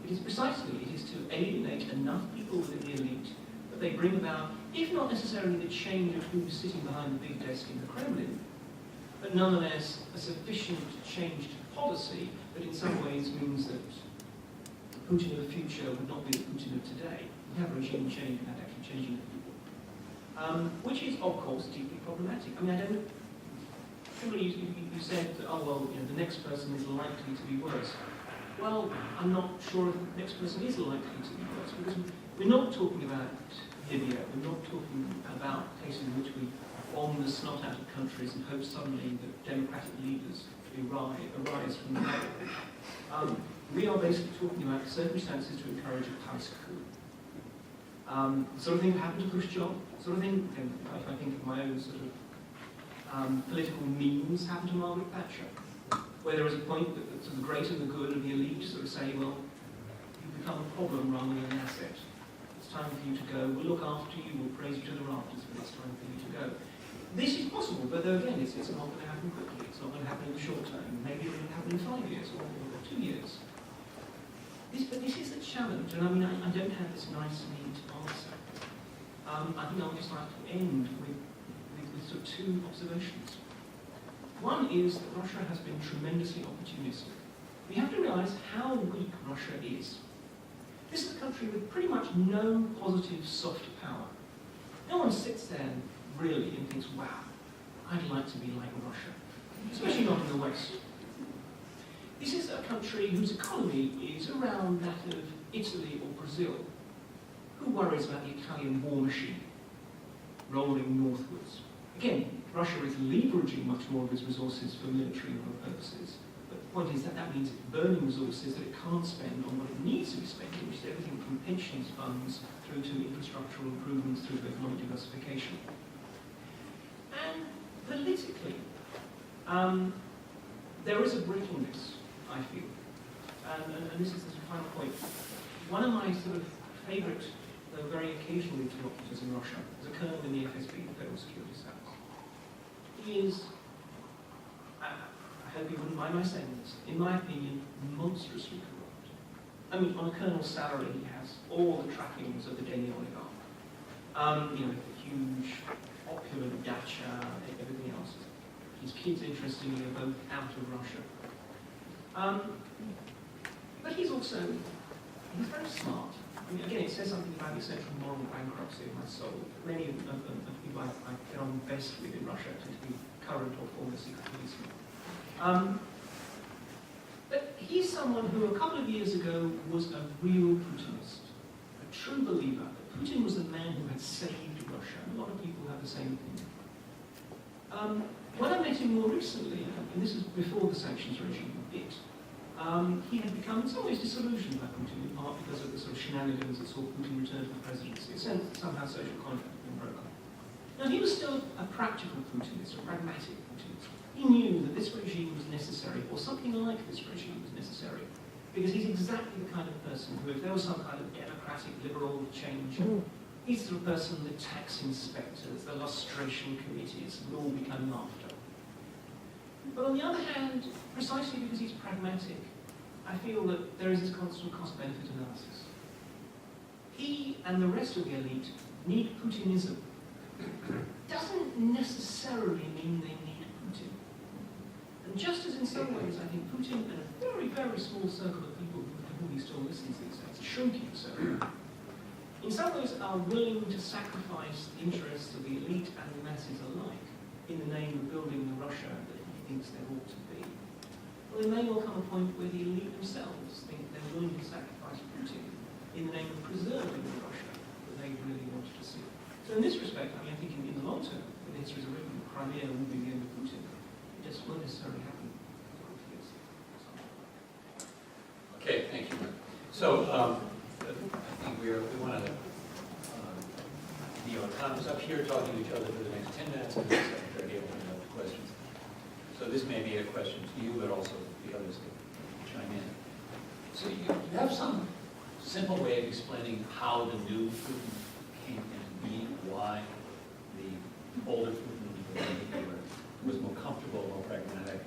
It is precisely, it is to alienate enough people within the elite that they bring about, if not necessarily the change of who's sitting behind the big desk in the Kremlin, but nonetheless a sufficient change to policy that in some ways means that the Putin of the future would not be the Putin of today. We have regime change without actually changing the people. Which is, of course, deeply problematic. I mean, I don't... Somebody, you said, that, oh, well, you know, the next person is likely to be worse. Well, I'm not sure if the next person is likely to be worse, because we're not talking about Libya, we're not talking about cases in which we bomb the snot out of countries and hope suddenly that democratic leaders arise from the level. We are basically talking about circumstances to encourage a palace coup. The sort of thing that happened to Khrushchev, sort of thing, and if I think of my own sort of political memes, happened to Margaret Thatcher, where there was a point that to the great and the good of the elite sort of say, well, you've become a problem rather than an asset. It's time for you to go. We'll look after you, we'll praise you to the rafters, but it's time for you to go. This is possible, but though again, it's not going to happen quickly. It's not going to happen in the short term. Maybe it's going to happen in 5 years or 2 years. But this is a challenge, and I mean, I don't have this nice, neat answer. I think I'll just like to end with sort of two observations. One is that Russia has been tremendously opportunistic. We have to realize how weak Russia is. This is a country with pretty much no positive soft power. No one sits there really and thinks, wow, I'd like to be like Russia, especially not in the West. This is a country whose economy is around that of Italy or Brazil. Who worries about the Italian war machine rolling northwards? Again, Russia is leveraging much more of its resources for military and other purposes. But the point is that that means it's burning resources that it can't spend on what it needs to be spending, which is everything from pensions funds through to infrastructural improvements through to economic diversification. And politically, there is a brittleness, I feel. And this is the final point. One of my sort of favourite, though very occasionally interlocutors in Russia, is a colonel in the FSB, the Federal Security Service. He is, I hope you wouldn't mind my saying this, in my opinion, monstrously corrupt. I mean, on a colonel's salary, he has all the trappings of the daily oligarch. You know, the huge, opulent dacha, everything else. His kids, interestingly, are both out of Russia. But he's also, he's very smart. I mean, again, it says something about the essential moral bankruptcy of my soul. Many of the people I get on best with in Russia tend to be current or former secret policemen. But he's someone who a couple of years ago was a real Putinist, a true believer that Putin was the man who had saved Russia. And a lot of people have the same opinion. When I met him more recently, and this is before the sanctions regime hit, he had become in some ways disillusioned by Putin, in part because of the sort of shenanigans that saw Putin return to the presidency. It sent somehow social contract had been broken. Now, he was still a practical Putinist, a pragmatic Putinist. He knew that this regime was necessary, or something like this regime was necessary, because he's exactly the kind of person who, if there was some kind of democratic, liberal change, he's the sort of person the tax inspectors, the lustration committees will all be coming after. But on the other hand, precisely because he's pragmatic, I feel that there is this constant cost-benefit analysis. He and the rest of the elite need Putinism. Doesn't necessarily mean they need Putin. And just as in some ways, I think Putin and a very, very small circle of people to whom he still listens these days, a shrinking circle, in some ways are willing to sacrifice the interests of the elite and the masses alike in the name of building the Russia that he thinks there ought to be. Well, there may well come a point where the elite themselves think they're willing to sacrifice Putin in the name of preserving the Russia that they really wanted to see. So in this respect, I think in the long term, when the history is written, Crimea will be the end of Putin. It just won't necessarily happen. Okay, thank you. So I think we want to be autonomous up here talking to each other for the next 10 minutes, and then the secretary will open up to questions. So this may be a question to you, but also the others can chime in. So you have some simple way of explaining how the new Putin came into being, why the older Putin was more comfortable, more pragmatic,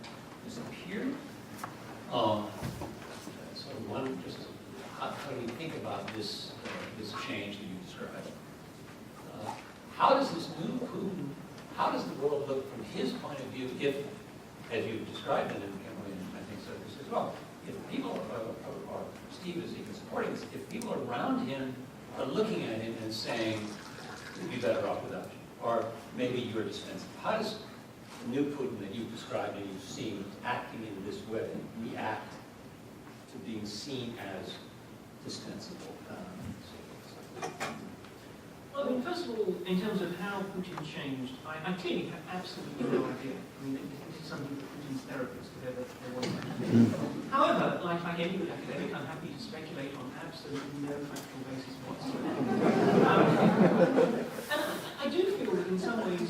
disappeared. So one, just how do we think about this this change that you described? How does this new Putin, how does the world look from his point of view if, as you described it, and I think so as well, if people are Steve is even supporting this, if people around him are looking at him and saying, you'd be better off without you, or maybe you're dispensable. How does the new Putin that you've described and you've seen acting in this way react to being seen as dispensable? Well, first of all, in terms of how Putin changed, I clearly have absolutely no idea. This is something that Putin's therapists could ever want. However, like any good academic, I'm happy to speculate on absolutely no factual basis whatsoever. And I do feel that in some ways,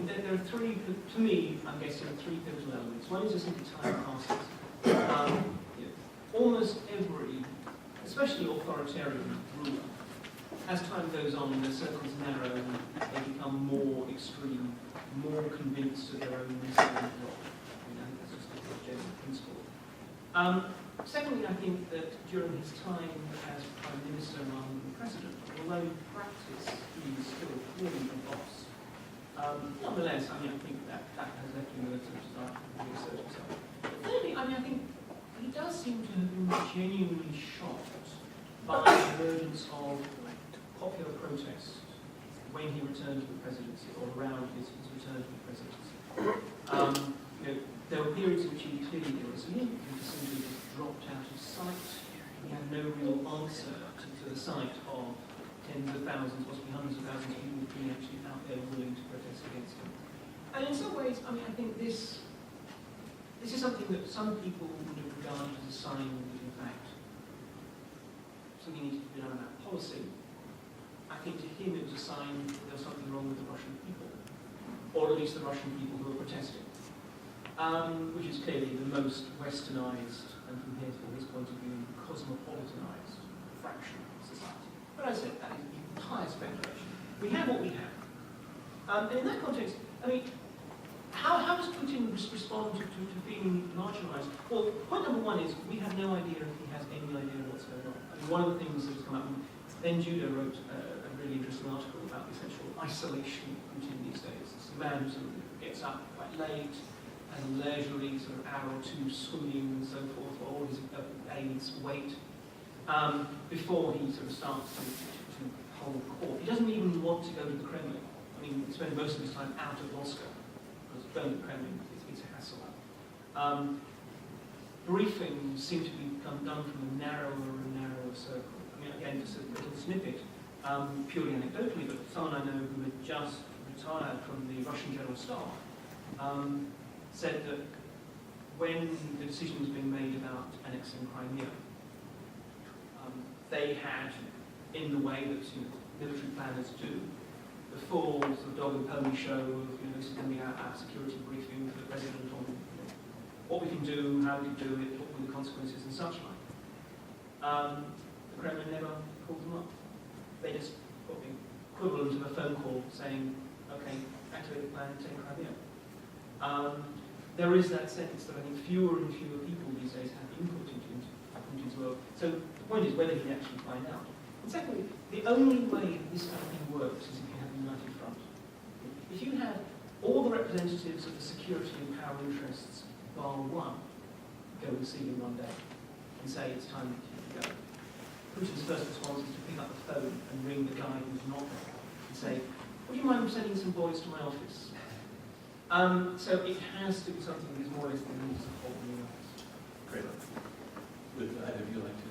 there are three, to me, I'm guessing, three pivotal elements. One is just simply time passes. Almost every, especially authoritarian ruler, as time goes on, their circles narrow and they become more extreme, more convinced of their own misguided role. That's just a general principle. Secondly, I think that during his time as Prime Minister rather than President, although in practice he was still clearly the boss, nonetheless, I think that has left him with a sort of start to reassert himself. But thirdly, I think he does seem to have been genuinely shocked by the emergence of popular protest when he returned to the presidency, or around his return to the presidency. There were periods in which he clearly irresolute, he simply just dropped out of sight. He had no real answer to the sight of tens of thousands, possibly hundreds of thousands of people being actually out there willing to protest against him. And in some ways, I think this is something that some people would have regarded as a sign that, in fact, something needed to be done about policy. I think to him it was a sign that there was something wrong with the Russian people, or at least the Russian people who were protesting, which is clearly the most westernized, and from his point of view, cosmopolitanized fraction of society. But as I said, that is entire speculation. We have what we have. And in that context, how does Putin respond to feeling marginalized? Well, point number one is we have no idea if he has any idea what's going on. One of the things that has come up, Ben Judah wrote a really interesting article about the essential isolation of Putin these days. It's a man who sort of gets up quite late, has a leisurely sort of hour or two swimming and so forth, while all his aides wait, before he sort of starts to hold court. He doesn't even want to go to the Kremlin. He spends most of his time out of Moscow, because going to the Kremlin is a hassle. Briefings seem to become done from a narrower and narrower circle. Again, just a little snippet, purely anecdotally, but someone I know who had just retired from the Russian General Staff said that when the decision was being made about annexing Crimea, they had, in the way that military planners do, the full sort of dog and pony show of, this is going to be our security briefing for the president on what we can do, how we can do it, what were the consequences, and such like. The Kremlin never called them up. They just got being equivalent of a phone call saying, okay, activate the plan and take Crimea. There is that sense that I think fewer and fewer people these days have input into Putin's world. So the point is whether he'd actually find out. And secondly, the only way this kind of thing works is if you have a united front. If you have all the representatives of the security and power interests, bar one, go and see him one day and say it's time to go. Putin's first response is to pick up the phone and ring the guy who's not there and say, would you mind sending some boys to my office? So it has to be something that is more or less the rules of the whole universe. Great. Would either of you like to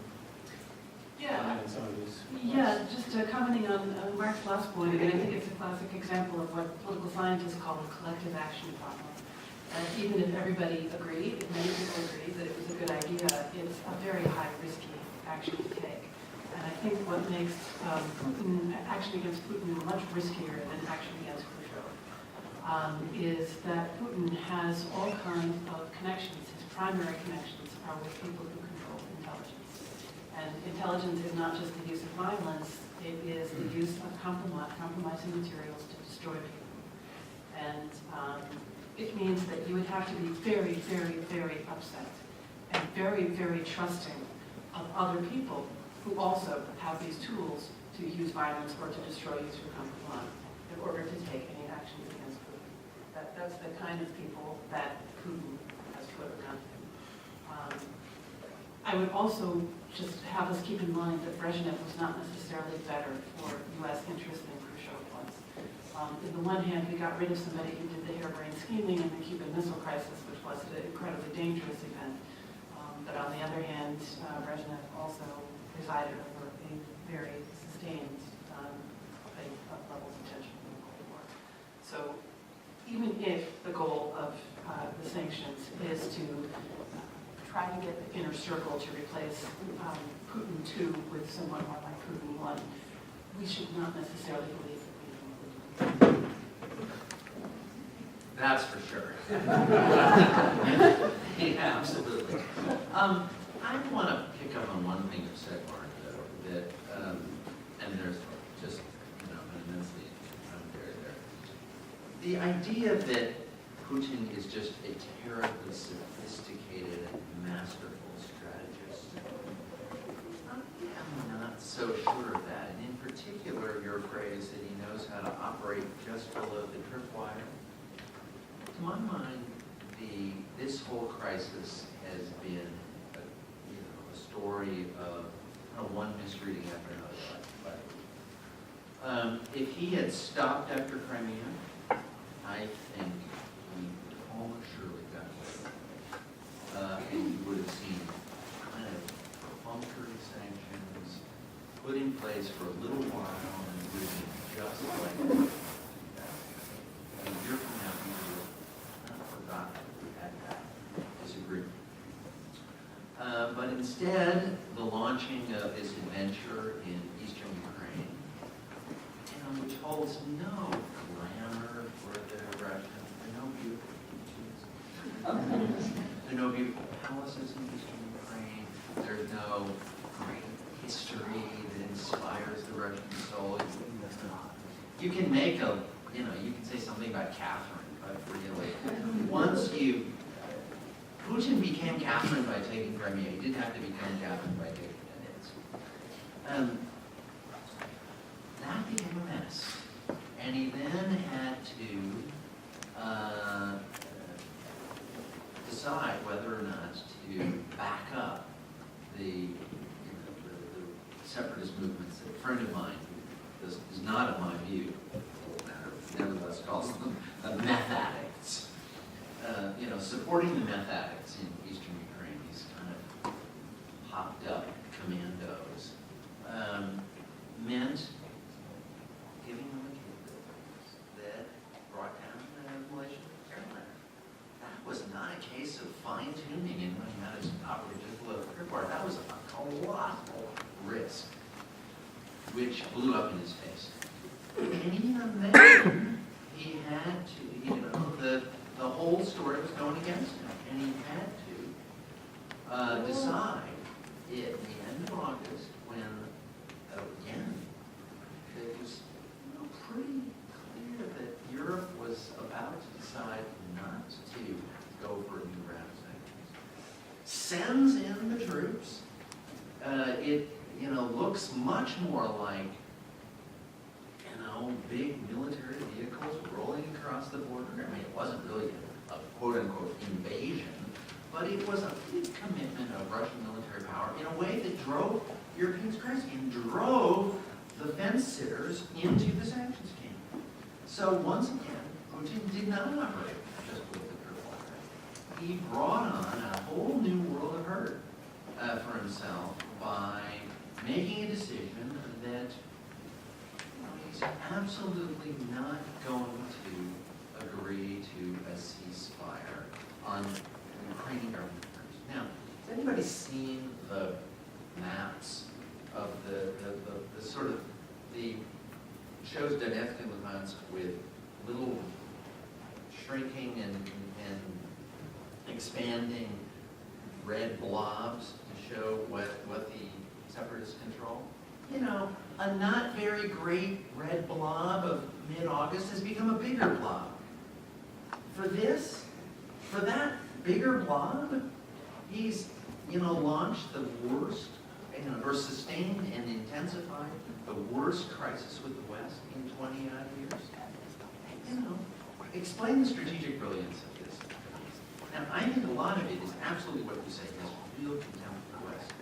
Yeah. comment on some of these? Yeah, just commenting on Mark's last point, again, I think it's a classic example of what political scientists call a collective action problem. And even if everybody agreed, if many people agreed that it was a good idea, it's a very high risky action to take. And I think what makes action against Putin much riskier than action against Khrushchev is that Putin has all kinds of connections. His primary connections are with people who control intelligence. And intelligence is not just the use of violence, it is the use of compromising materials to destroy people. And it means that you would have to be very, very, very upset and very, very trusting of other people who also have these tools to use violence or to destroy you through compromise in order to take any actions against Putin. That's the kind of people that Putin has put around him. I would also just have us keep in mind that Brezhnev was not necessarily better for U.S. interests than Khrushchev was. On the one hand, we got rid of somebody who did the harebrained scheming in the Cuban Missile Crisis, which was an incredibly dangerous event. But on the other hand, Brezhnev also presided over a very sustained level of tension in the Cold War. So even if the goal of the sanctions is to try to get the inner circle to replace Putin 2 with someone more like Putin 1, we should not necessarily believe that we can do That's for sure. Yeah, absolutely. I want to pick up on one thing you said, Mark, though, that, and there's just, an immensely there. The idea that Putin is just a terribly sophisticated and masterful strategist, I'm not so sure of that. And in particular, your phrase that he knows how to operate just below the tripwire. To my mind, this whole crisis has been a story of one misreading after another. If he had stopped after Crimea, I think he almost surely got away. And you would have seen kind of perfunctory sanctions put in place for a little while, and it would have been just like that. A year from now, people will not forgot that we had that disagreement. But instead, the launching of this adventure in eastern Ukraine, which holds no glamour for the Russians. There are no beautiful beaches. There are no beautiful palaces in eastern Ukraine. There's no great history that inspires the Russian soul. You can make you can say something about Catherine, but really, once Putin became Catherine by taking Crimea. He didn't have to become Catherine by taking Donetsk. That became a mess. And he then had to decide whether or not to back up the separatist movements that a friend of mine, who is not of my view, nevertheless calls them meth addicts. Supporting the meth addicts in eastern Ukraine, these kind of hopped up commandos, meant giving them the capabilities that brought down the Malaysian airliner. That was not a case of fine-tuning and learning how to operate just below the tripwire. That was a colossal risk, which blew up in his face. And even then, he had to, the whole story was going against him, and he had to decide at the end of August when, again, it was sends in the troops. It, looks much more like, big military vehicles rolling across the border. I mean, it wasn't really a quote-unquote invasion, but it was a big commitment of Russian military power in a way that drove Europeans crazy and drove the fence-sitters into the sanctions camp. So once again, Putin did not operate just with the curveball. He brought on a whole new world of hurt for himself by making a decision that he's absolutely not going to agree to a ceasefire on Ukrainian government terms. Now, has anybody seen the maps of the sort of, the shows Donetsk and Luhansk with little shrinking and expanding red blobs to show what the separatists control? A not very great red blob of mid-August has become a bigger blob. For that bigger blob, he's, launched the worst, or sustained and intensified the worst crisis with the West in 20-odd years. Explain the strategic brilliance of this. And I think a lot of it is absolutely what you say, has real contempt for the West.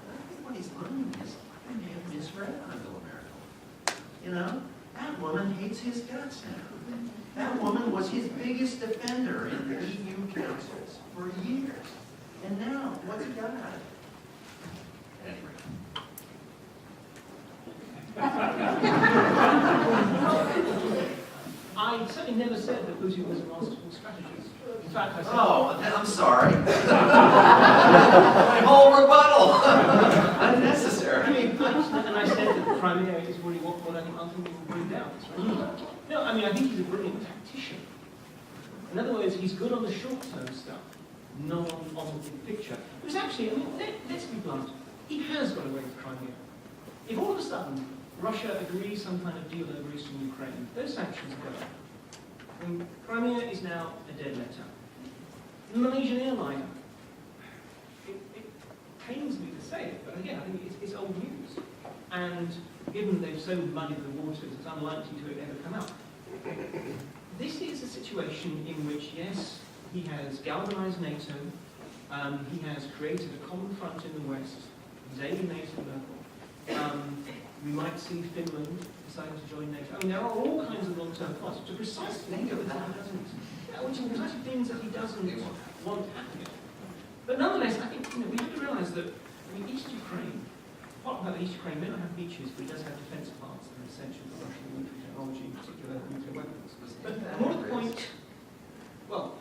But I think what he's learning is, I may have misread Angela Merkel. That woman hates his guts now. That woman was his biggest defender in the EU councils for years. And now, what's he got out of it? Anyway. I certainly never said that Putin was a masterful strategist. In fact, I said... Oh, I'm sorry. My whole rebuttal. Unnecessary. And I said that Crimea is really what I think ultimately will bring down. No, I think he's a brilliant tactician. In other words, he's good on the short-term stuff, not on the big picture. Because actually, let's be blunt, he has got away with Crimea. If all of a sudden Russia agrees some kind of deal over eastern Ukraine, those sanctions go. And Crimea is now a dead letter. The Malaysian airliner. It pains me to say it, but again, I think it's old news. And given they've so muddied the waters, it's unlikely to ever come out. This is a situation in which, yes, he has galvanized NATO, he has created a common front in the West, he's alienated Merkel. We might see Finland deciding to join NATO. There are all kinds of long-term costs, which are precisely things that he doesn't want happening. But nonetheless, I think we have to realize that East Ukraine, part about East Ukraine may not have beaches, but it does have defense parts that are essential for Russian military technology, in particular nuclear weapons. But more to the point, well,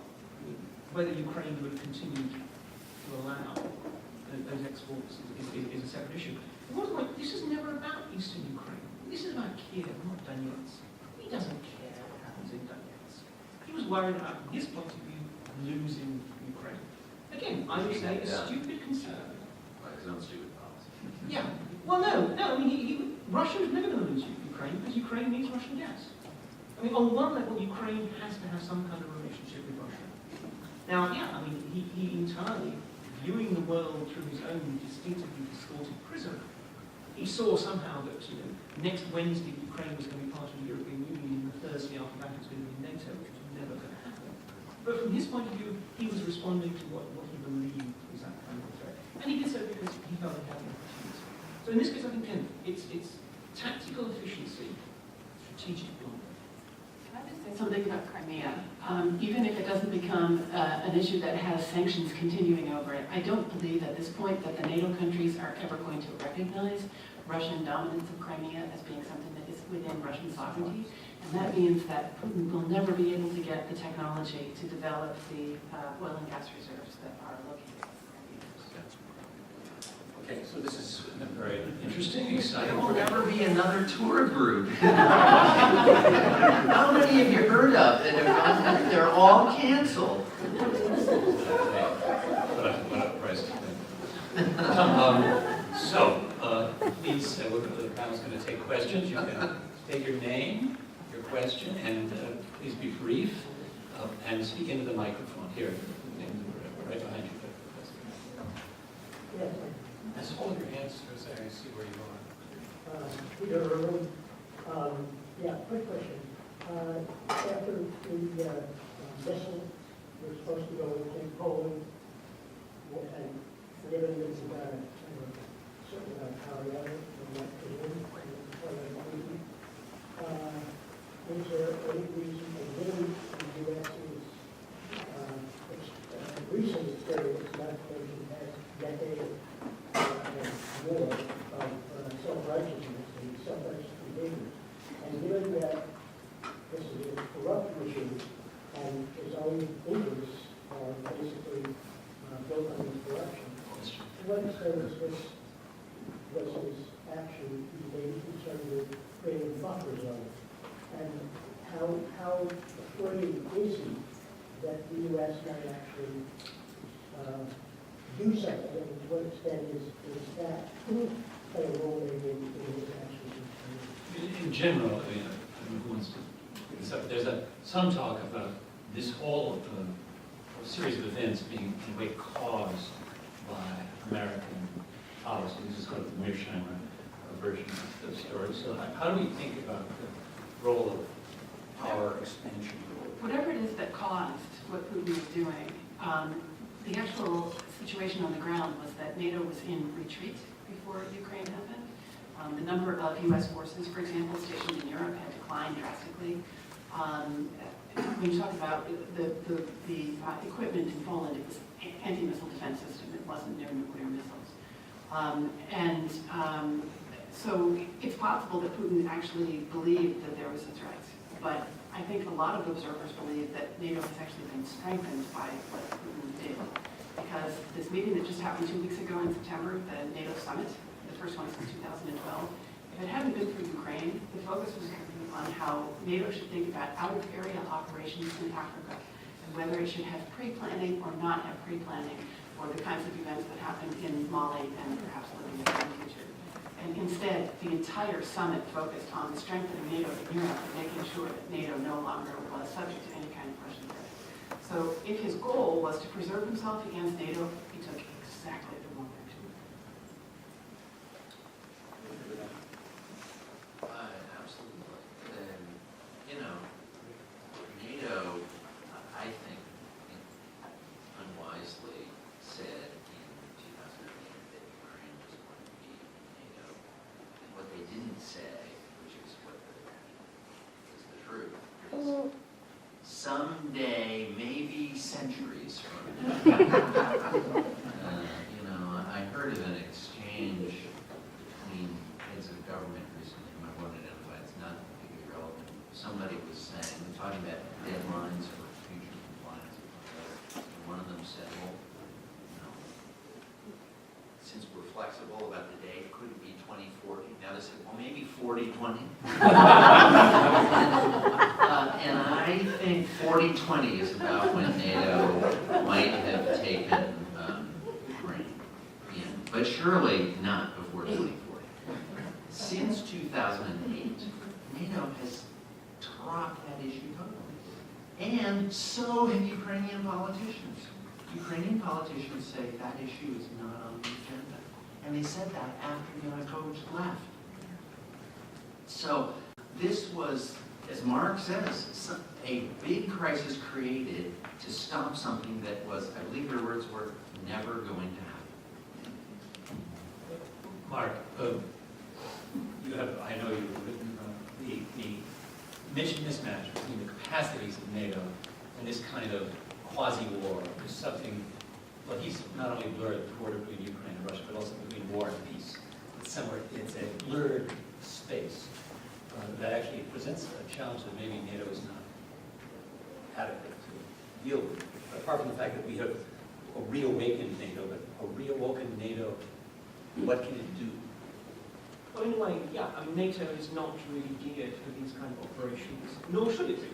whether Ukraine would continue to allow those exports is a separate issue. But more to the point, this is never about Eastern Ukraine. This is about Kiev, not Donetsk. He doesn't care what happens in Donetsk. He was worried about, from his point of view, losing Ukraine. Again, I would say a stupid concern. Like his own stupid policy. Yeah. Well, no. Russia is never going to lose Ukraine because Ukraine needs Russian gas. On one level, Ukraine has to have some kind of relationship with Russia. Now, he entirely, viewing the world through his own distinctively distorted prism, he saw somehow that next Wednesday Ukraine was going to be part of the European Union, and the Thursday after that it was going to be NATO, which was never going to happen. But from his point of view, he was responding to what he believed was that kind of a threat. And he did so because he felt he had an opportunity. So in this case, I think it's tactical efficiency, strategic blunder. Can I just say something about Crimea? Even if it doesn't become an issue that has sanctions continuing over it, I don't believe at this point that the NATO countries are ever going to recognize Russian dominance of Crimea as being something that is within Russian sovereignty. And that means that Putin will never be able to get the technology to develop the oil and gas reserves that are located in Crimea. Okay, so this is very interesting, There exciting. will never be another tour group. How many have you heard of that have gone? They're all canceled. What a price to pay. Please, the panel's going to take questions. You can state your name, your question, and please be brief, and speak into the microphone here, right behind you. Yes, Just hold your hands for a second and see where you are. Peter Irwin. Yeah, quick question. After the missile was supposed to go into Poland, and given that you got a certain amount of power level from that position, is there any reason, and given the U.S.'s recent experience, not to mention past decade and more of self-righteousness and self-righteous behavior, and given that this is a corrupt regime and his own interests are basically built on his corruption, to what extent was his action made in terms of creating a buffer zone? And how afraid is he that the U.S. might actually do something, and to what extent is that play a role maybe in his actions? In general, I mean, who wants to pick this up? There's some talk about this whole series of events being in a way caused by American policy. This is called the Mearsheimer version of the story. So how do we think about the role of power expansion? Whatever it is that caused what Putin was doing, the actual situation on the ground was that NATO was in retreat before Ukraine happened. The number of U.S. forces, for example, stationed in Europe had declined drastically. When you talk about the equipment in Poland, it was anti-missile defense system. It wasn't their nuclear missiles. So it's possible that Putin actually believed that there was a threat. But I think a lot of observers believe that NATO has actually been strengthened by what Putin did. Because this meeting that just happened 2 weeks ago in September, the NATO summit, the first one since 2012, if it hadn't been for Ukraine, the focus was going to be on how NATO should think about out-of-area operations in Africa, and whether it should have pre-planning or not have pre-planning for the kinds of events that happened in Mali and perhaps Libya in the future. And instead, the entire summit focused on strengthening NATO in Europe and making sure that NATO no longer was subject to any kind of Russian threat. So if his goal was to preserve himself against NATO, he took exactly the wrong action. Absolutely. And, NATO, I think, unwisely said in 2008 that Ukraine was going to be NATO. And what they didn't say, which is what is the truth, is someday, maybe centuries from now. I heard of an exchange between heads of government recently, whom I won't identify, it's not particularly relevant. Somebody was saying, we're talking about deadlines for future compliance with one another, and one of them said, well, since we're flexible about the date, could it be 2040? Now they said, well, maybe 4020. And I think 4020 is about when NATO might have taken Ukraine in, but surely not before 2040. Since 2008, NATO has dropped that issue totally. And so have Ukrainian politicians. Ukrainian politicians say that issue is not on the agenda. And they said that after Yanukovych left. So this was, as Mark says, a big crisis created to stop something that was, I believe their words were, never going to happen. Mark, you have, I know you've written the mismatch between the capacities of NATO and this kind of quasi-war is something, well, he's not only blurred the border between Ukraine and Russia, but also between war and peace. It's a blurred space that actually presents a challenge that maybe NATO is not adequate to deal with. Apart from the fact that we have a reawakened NATO, but a reawoken NATO, what can it do? Well, in a way, yeah. I mean, NATO is not really geared for these kind of operations, nor should it be.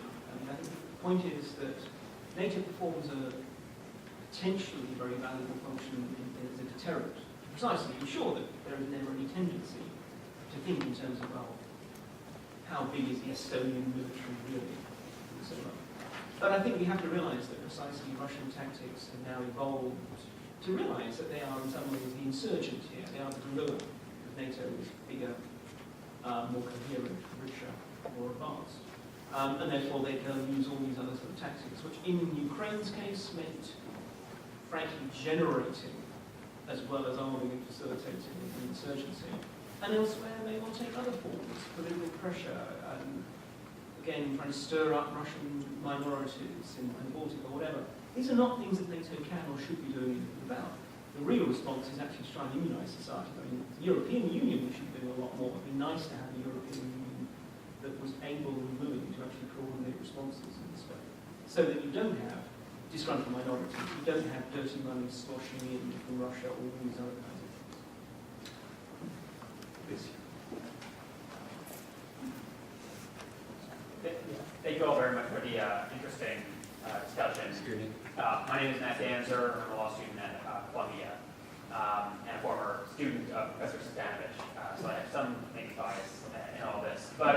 I think the point is that NATO performs a potentially very valuable function as a deterrent, precisely to ensure that there is never any tendency to think in terms of, well, how big is the Estonian military really, and so on. But I think we have to realize that precisely Russian tactics have now evolved to realise that they are in some ways the insurgent here. They are the guerrilla, because NATO is bigger, more coherent, richer, more advanced. And therefore they can use all these other sort of tactics, which in Ukraine's case meant, frankly, generating as well as arming and facilitating the insurgency. And elsewhere they will take other forms, political pressure, and again trying to stir up Russian minorities in the Baltic or whatever. These are not things that NATO can or should be doing anything about. The real response is actually to try and immunise society. I mean, the European Union should be doing a lot more. It would be nice to have a European Union that was able and willing to actually coordinate responses in this way. So that you don't have disgruntled minorities, you don't have dirty money sloshing in from Russia or all these other kinds of things. Please. Thank you all very much for the interesting discussion. My name is Matt Danzer. I'm a law student at Columbia and a former student of Professor Sustanovich, so I have some maybe bias in all this. But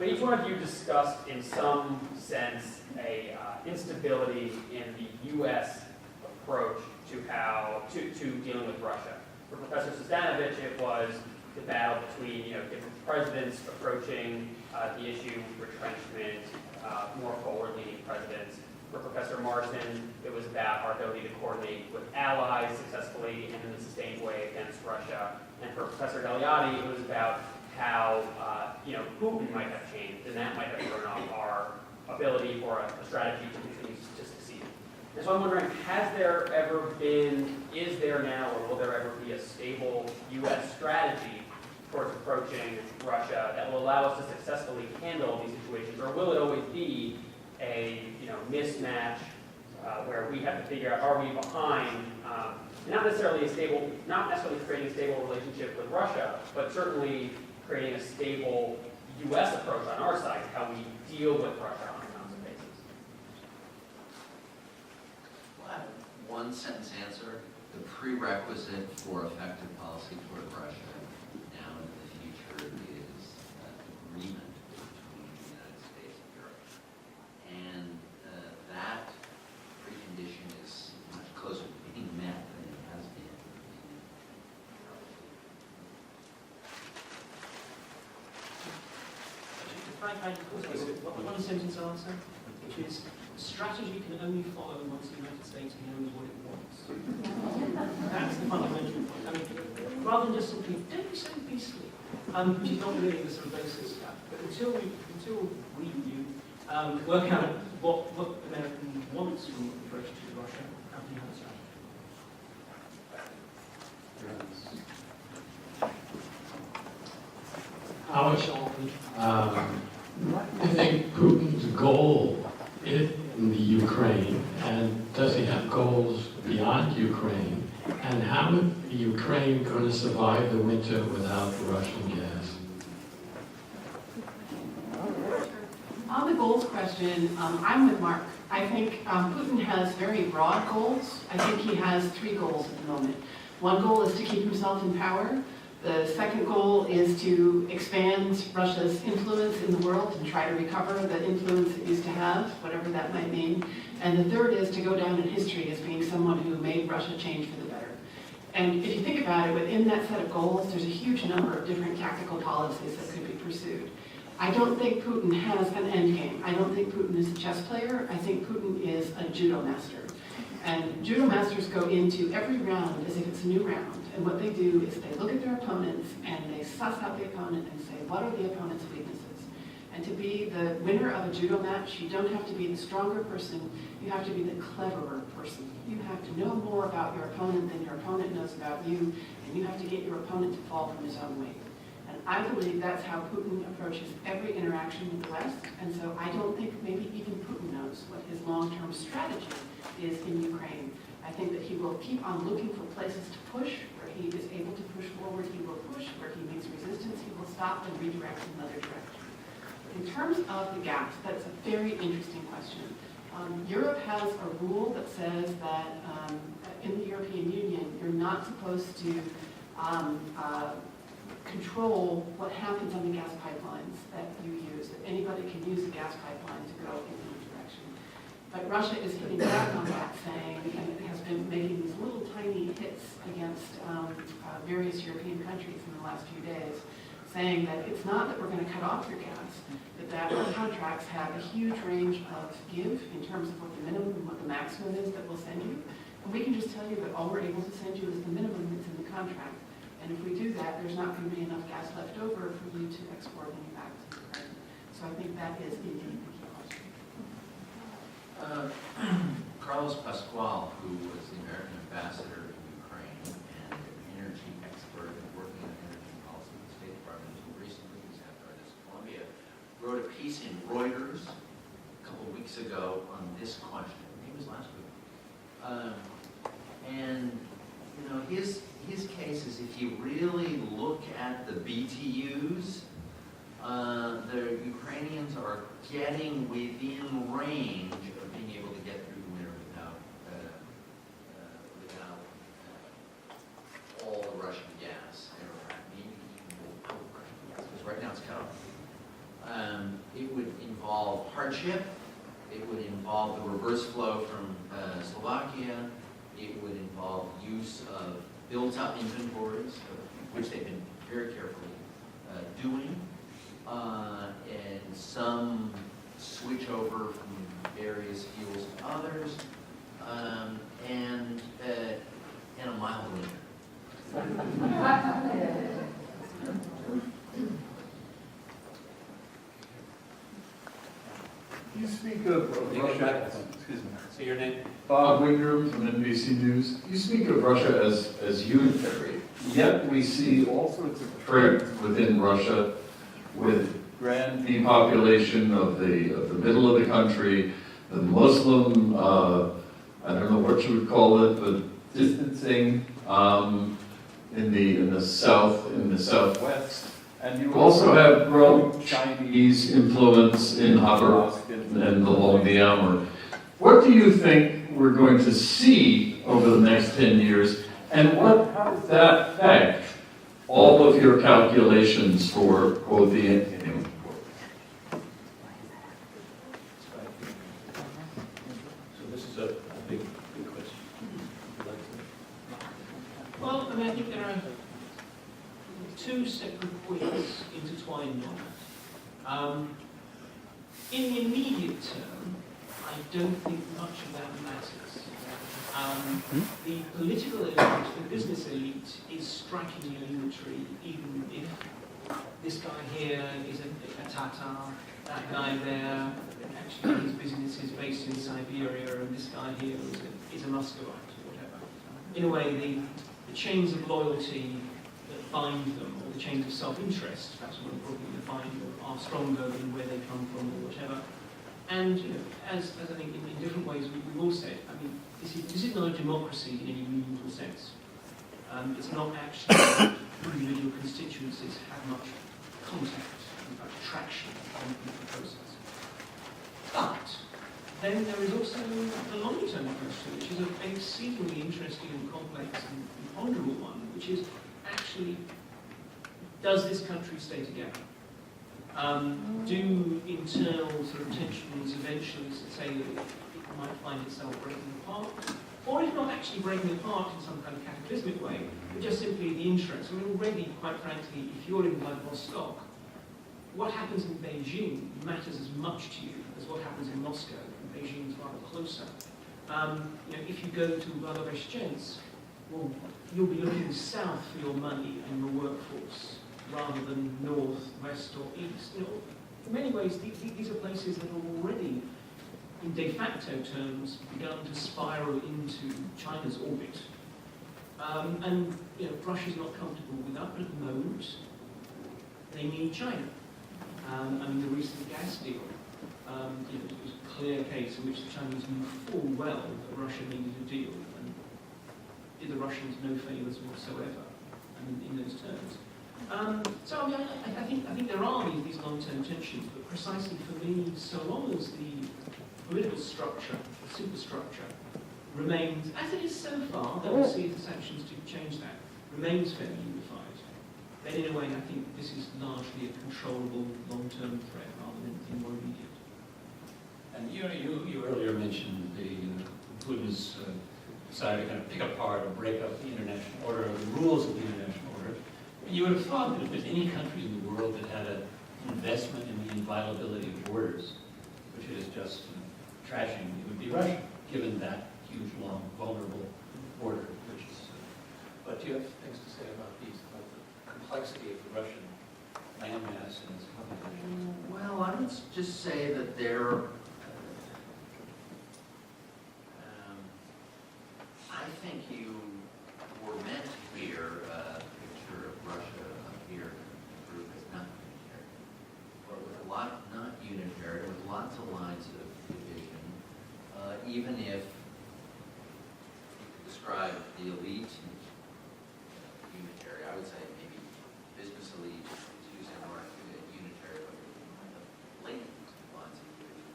each one of you discussed in some sense a instability in the U.S. approach to dealing with Russia. For Professor Sustanovich, it was the battle between different presidents approaching the issue, retrenchment, more forward-leaning presidents. For Professor Martin, it was about our ability to coordinate with allies successfully and in a sustained way against Russia. And for Professor Gagliardi, it was about how Putin might have changed, and that might have thrown off our ability for a strategy to continue to succeed. And so I'm wondering, has there ever been, is there now, or will there ever be a stable U.S. strategy towards approaching Russia that will allow us to successfully handle these situations, or will it always be a mismatch where we have to figure out, are we behind, not necessarily creating a stable relationship with Russia, but certainly creating a stable U.S. approach on our side, how we deal with Russia on a constant basis? Well, I have one sentence answer. The prerequisite for effective policy toward Russia now and in the future is agreement between the United States and Europe. And that precondition is much closer to being met than it has been. Frank, I one sentence answer, which is strategy can only follow once the United States knows what it wants. That's the fundamental point. I mean, rather than just simply, don't be so beastly, which is not really the sort of basis stuff. But until we work out what America wants from the approach to Russia, how can you have a strategy? I think Putin's goal is in the Ukraine, and does he have goals beyond Ukraine? And how is the Ukraine going to survive the winter without Russian gas? On the goals question, I'm with Mark. I think Putin has very broad goals. I think he has 3 goals at the moment. One goal is to keep himself in power. The second goal is to expand Russia's influence in the world and try to recover the influence it used to have, whatever that might mean. And the third is to go down in history as being someone who made Russia change for the better. And if you think about it, within that set of goals, there's a huge number of different tactical policies that could be pursued. I don't think Putin has an end game. I don't think Putin is a chess player. I think Putin is a judo master. And judo masters go into every round as if it's a new round. And what they do is they look at their opponents and they suss out the opponent and say, what are the opponent's weaknesses? And to be the winner of a judo match, you don't have to be the stronger person, you have to be the cleverer person. You have to know more about your opponent than your opponent knows about you, and you have to get your opponent to fall from his own weight. And I believe that's how Putin approaches every interaction with the West, and so I don't think maybe even Putin knows what his long-term strategy is in Ukraine. I think that he will keep on looking for places to push. Where he is able to push forward, he will push. Where he meets resistance, he will stop and redirect in another direction. In terms of the gaps, that's a very interesting question. Europe has a rule that says that in the European Union, you're not supposed to control what happens on the gas pipelines that you use. That anybody can use a gas pipeline to go in any direction. But Russia is hitting back on that, saying, and it has been making these little tiny hits against various European countries in the last few days, saying that it's not that we're going to cut off your gas, but that our contracts have a huge range of give in terms of what the minimum and what the maximum is that we'll send you. And we can just tell you that all we're able to send you is the minimum that's in the contract. And if we do that, there's not going to be enough gas left over for you to export any back to Ukraine. So I think that is indeed the key question. Carlos Pascual, who was the American ambassador in Ukraine and an energy expert and working on energy policy in the State Department until recently, he's after artist Columbia, wrote a piece in Reuters a couple of weeks ago on this question. I think it was last week. And you know, his case is if you really look at the BTUs, the Ukrainians are getting within range of being able to get through the winter without all the Russian gas, or maybe even all the Russian gas, because right now it's cut off. It would involve hardship. It would involve the reverse flow from Slovakia. It would involve use of built-up inventories, which they've been very carefully doing, and some switch over from various fuels to others, and a mild winter. You speak of Russia, excuse me, Say your name. Bob Wingram from NBC News. You speak of Russia as unitary, yet we see all sorts of trade within Russia with grand depopulation of the middle of the country, the Muslim, I don't know what you would call it, but distancing in the south, in the southwest. And you also have growing Chinese influence in Khabarovsk and along the Amur. What do you think we're going to see over the next 10 years, and how does that affect all of your calculations for both the Antennium? So this is a big question. Well, I mean, I think there are two separate points intertwined on that. In the immediate term, I don't think much of that matters. The political elite, the business elite, is strikingly unitary, even if this guy here is a Tatar, that guy there, actually his business is based in Siberia, and this guy here is a Muscovite, or whatever. In a way, the chains of loyalty that bind them, or the chains of self-interest, perhaps one probably define them, are stronger than where they come from, or whatever. And you know, as I think in different ways we've all said, I mean, this is not a democracy in any meaningful sense. It's not actually individual constituencies have much contact, in fact, traction on the process. But then there is also the longer-term question, which is an exceedingly interesting and complex and ponderable one, which is actually, does this country stay together? Do internal sort of tensions eventually say that it might find itself breaking apart? Or if not actually breaking apart in some kind of cataclysmic way, but just simply the interest. I mean, already, quite frankly, if you're in Vladivostok, what happens in Beijing matters as much to you as what happens in Moscow, and Beijing is rather closer. You know, if you go to Vladivostok, well, you'll be looking south for your money and your workforce, rather than north, west, or east. You know, in many ways, these are places that are already, in de facto terms, begun to spiral into China's orbit. And you know, Russia's not comfortable with that, but at the moment, they need China. I mean, the recent gas deal, you know, it was a clear case in which the Chinese knew full well that Russia needed a deal, and did the Russians no favours whatsoever, in those terms. So I mean, I think there are these long-term tensions, but precisely for me, so long as the political structure, the superstructure, remains, as it is so far, though we'll see if the sanctions do change that, remains fairly unified, then in a way I think this is largely a controllable long-term threat rather than anything more immediate. And And you earlier mentioned Putin's decided to kind of pick apart or break up the international order, or the rules of the international order. And you would have thought that if there's any country in the world that had an investment in the inviolability of borders, which it is just trashing, it would be Russia, given that huge, long, vulnerable border, which is. But do you have things to say about the complexity of the Russian landmass and its population? Well, I would just say that there, I think you were meant to hear a picture of Russia up here in the group as not unitary, but with a lot, not unitary, with lots of lines of division, even if you could describe the elite unitary, I would say maybe business elite is using more unitary, but blatant lines of division.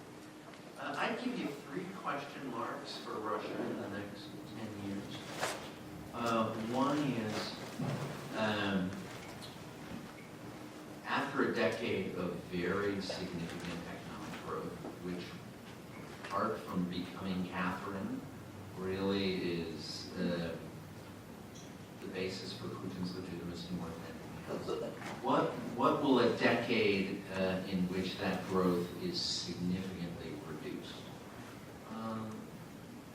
I'd give you 3 question marks for Russia in the next 10 years. One is, after a decade of very significant economic growth, which, apart from becoming Catherine, really is the basis for Putin's legitimacy more than anything else. What will a decade in which that growth is significantly reduced?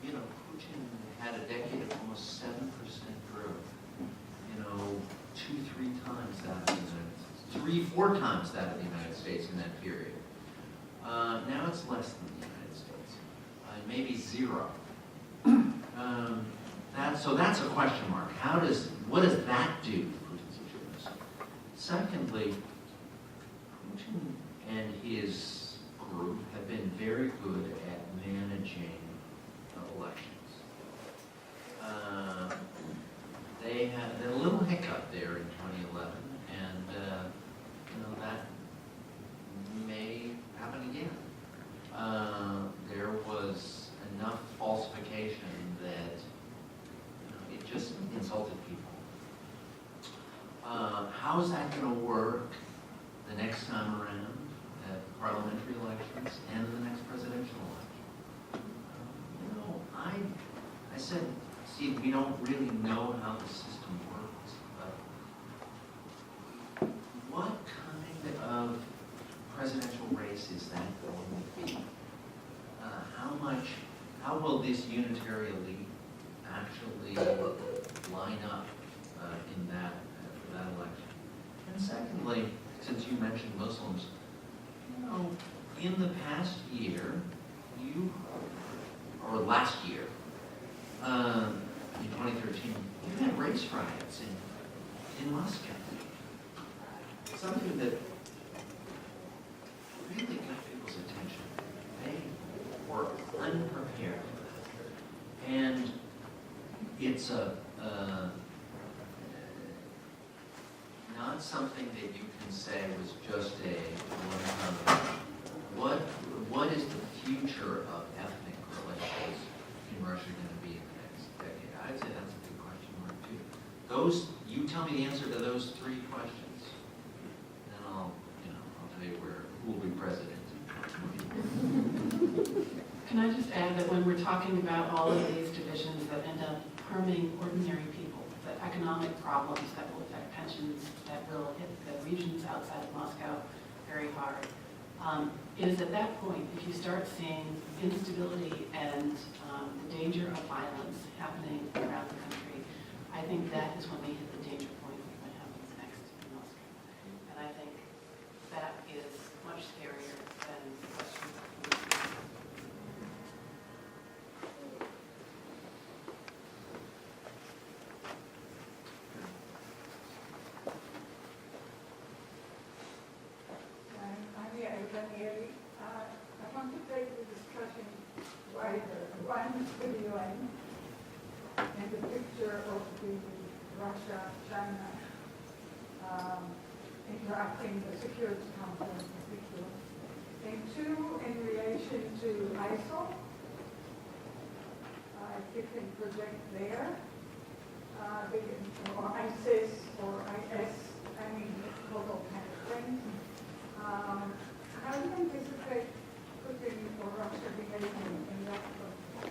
Putin had a decade of almost 7% growth. 2-3 times that of the United States, 3-4 times that of the United States in that period. Now it's less than the United States, maybe 0. So that's a question mark. What does that do to Putin's legitimacy? Secondly, Putin and his group have been very good at managing elections. They had a little hiccup there in 2011, and that may happen again. There was enough falsification that it just insulted people. How is that going to work the next time around at parliamentary elections and the next presidential election? I said, Steve, we don't really know how the system works, but what kind of presidential race is that going to be? How will this unitary elite actually line up in that for that election? And secondly, since you mentioned Muslims, in the past year, or last year, in 2013, you had race riots in Moscow. Something that really got people's attention. They were unprepared for that. And it's not something that you can say was just a one-time. What is the future of ethnic relations in Russia going to be in the next decade? I'd say that's a big question mark too. You tell me the answer to those 3 questions, then I'll tell you who will be president. Can I just add that when we're talking about all of these divisions that end up harming ordinary people, the economic problems that will affect pensions, that will hit the regions outside of Moscow very hard, it is at that point, if you start seeing instability and the danger of violence happening around the country, I think that is when we hit the danger point of what happens next in Moscow. And I think that is much scarier than the question of I want to take the discussion wider. One video and the picture of the Russia-China interacting, the Security Council in particular. And 2, in relation to ISIL, if you can project there, or ISIS or IS, I mean, total kind of thing. How do you anticipate Putin or Russia behaving in that way?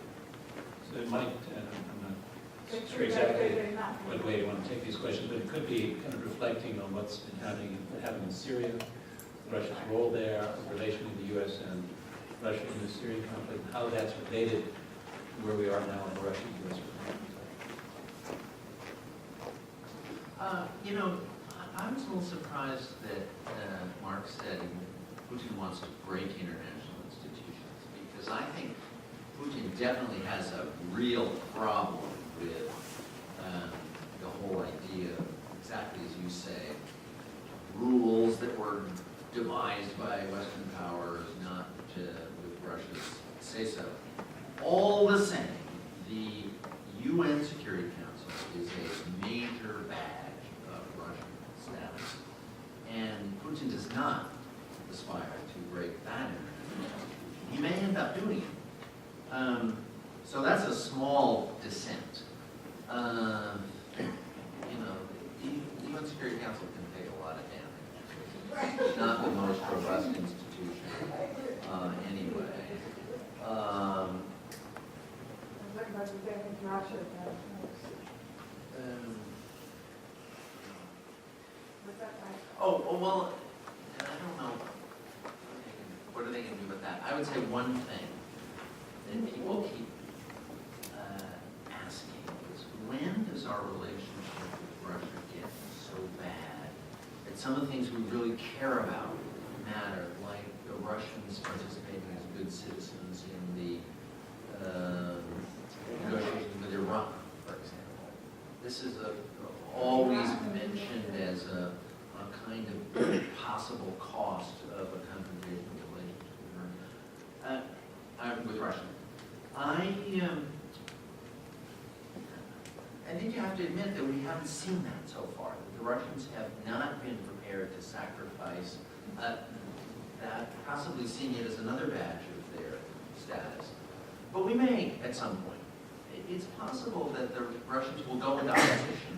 So it might, I'm not They sure feel like exactly they're not. what way you want to take these questions, but it could be kind of reflecting on what's been happening in Syria, Russia's role there, the relation with the U.S. and Russia in the Syrian conflict, how that's related to where we are now in the Russian-U.S. relationship. You know, I was a little surprised that Mark said Putin wants to break international institutions, because I think Putin definitely has a real problem with the whole idea, exactly as you say, rules that were devised by Western powers, not with Russia's say-so. All the same, the UN Security Council is a major badge of Russian status, and Putin does not aspire to break that international institution. He may end up doing it. So that's a small dissent. You know, the UN Security Council can take a lot of damage. It's not the most robust institution anyway. What about the damage Russia does? But that I Well, and I don't know, what are they going to do with that? I would say one thing that people keep asking is, when does our relationship with Russia get so bad that some of the things we really care about matter, like the Russians participating as good citizens in the negotiations with Iran, for example. This is always mentioned as a kind of possible cost of a confrontational relationship with Russia. I think you have to admit that we haven't seen that so far. That the Russians have not been prepared to sacrifice that, possibly seeing it as another badge of their status. But we may, at some point. It's possible that the Russians will go into opposition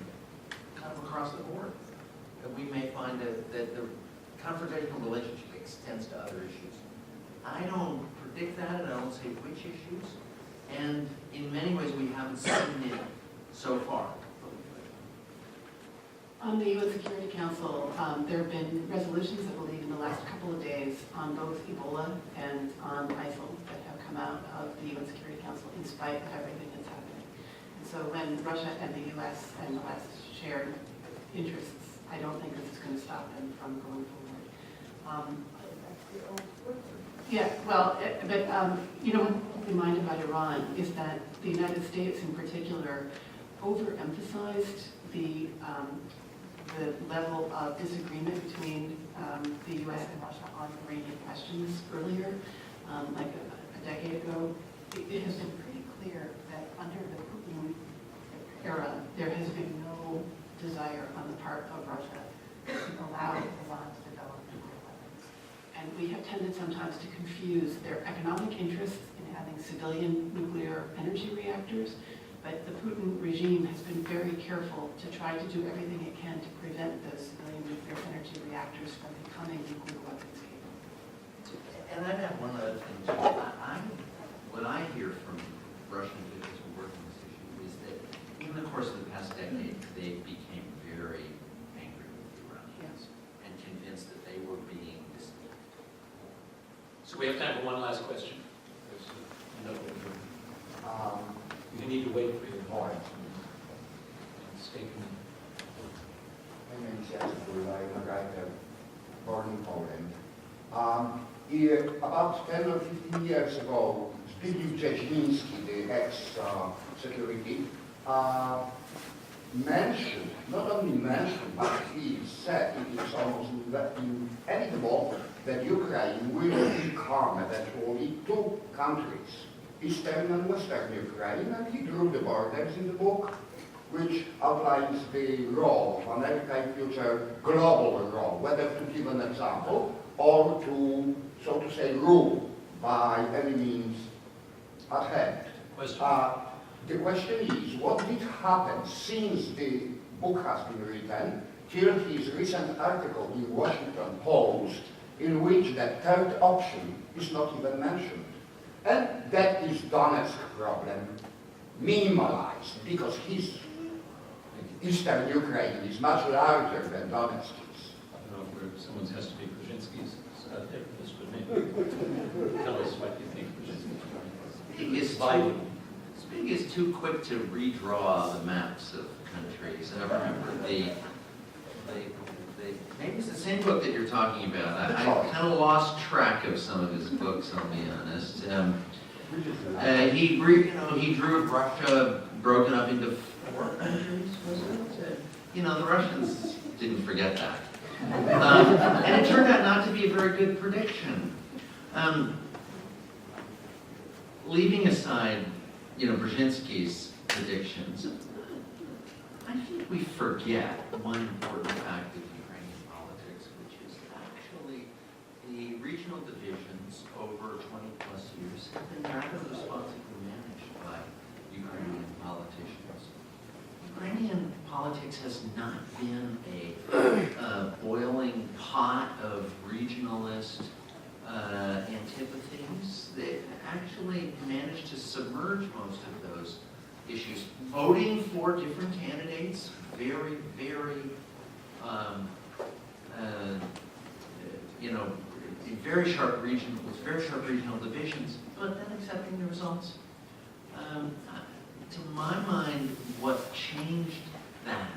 kind of across the board. That we may find that the confrontational relationship extends to other issues. I don't predict that, and I don't say which issues. And in many ways, we haven't seen it so far. On the UN Security Council, there have been resolutions, I believe, in the last couple of days on both Ebola and on ISIL that have come out of the UN Security Council in spite of everything that's happening. And so when Russia and the US and the West shared interests, I don't think this is going to stop them from going forward. Yeah, well, you know, what we mind about Iran is that the United States in particular overemphasized the level of disagreement between the U.S. and Russia on Iranian questions earlier, like a decade ago. It has been pretty clear that under the Putin era, there has been no desire on the part of Russia to allow Iran to develop nuclear weapons. And we have tended sometimes to confuse their economic interests in having civilian nuclear energy reactors. But the Putin regime has been very careful to try to do everything it can to prevent those civilian nuclear energy reactors from becoming nuclear weapons capable. And I'd add one other thing too. What I hear from Russian officials who work on this issue is that in the course of the past decade, they became very angry with the Iranians and convinced that they were being deceived. So we have time for one last question. You need to wait for your voice. Stay committed. My name is Jasper. I'm a writer born in Poland. About 10 or 15 years ago, Zbigniew Brzeziński, the ex-security, mentioned, not only mentioned, but he said it is almost inevitable that Ukraine will become eventually two countries, Eastern and Western Ukraine, and he drew the borders in the book, which outlines the role of America in future, global role, whether to give an example or to, so to say, rule by any means at hand. The question is, what did happen since the book has been written till his recent article in Washington Post in which that third option is not even mentioned. And that is Donetsk problem minimalized, because his Eastern Ukraine is much larger than Donetsk is. I don't know where someone has to be Brzezinski's there for this, but maybe tell us what you think Brzezinski's Speaking is too quick to redraw the maps of countries. I remember maybe it's the same book that you're talking about. I kind of lost track of some of his books, I'll be honest. He drew Russia broken up into 4 countries, was it? The Russians didn't forget that. And it turned out not to be a very good prediction. Leaving aside, Brzezinski's predictions, I think we forget one important fact of Ukrainian politics, which is actually the regional divisions over 20 plus years have been rather responsibly managed by Ukrainian politicians. Ukrainian politics has not been a boiling pot of regionalist antipathies. They've actually managed to submerge most of those issues. Voting for different candidates, very, very, very sharp regional divisions, but then accepting the results. To my mind, what changed that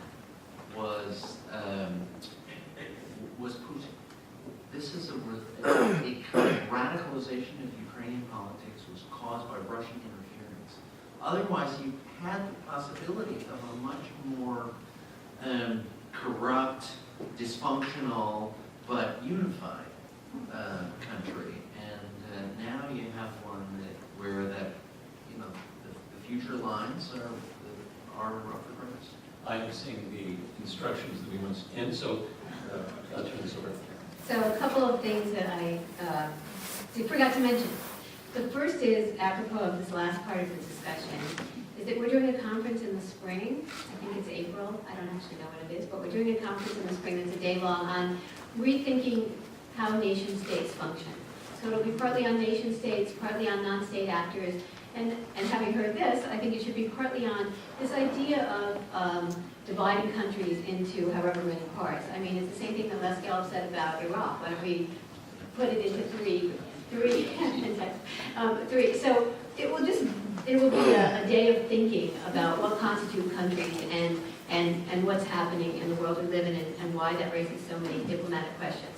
was Putin. This is a kind of radicalization of Ukrainian politics was caused by Russian interference. Otherwise, you had the possibility of a much more corrupt, dysfunctional, but unified country. And now you have one where the future lines are rough and rough. I have seen the instructions that we want to end, so I'll turn this over. So a couple of things that I forgot to mention. The first is, apropos of this last part of the discussion, is that we're doing a conference in the spring. I think it's April. I don't actually know what it is, but we're doing a conference in the spring that's a day long on rethinking how nation states function. So it'll be partly on nation states, partly on non-state actors, and having heard this, I think it should be partly on this idea of dividing countries into however many parts. I mean, it's the same thing that Les Gelb said about Iraq. Why don't we put it into three. So it will be a day of thinking about what constitute countries and what's happening in the world we live in and why that raises so many diplomatic questions.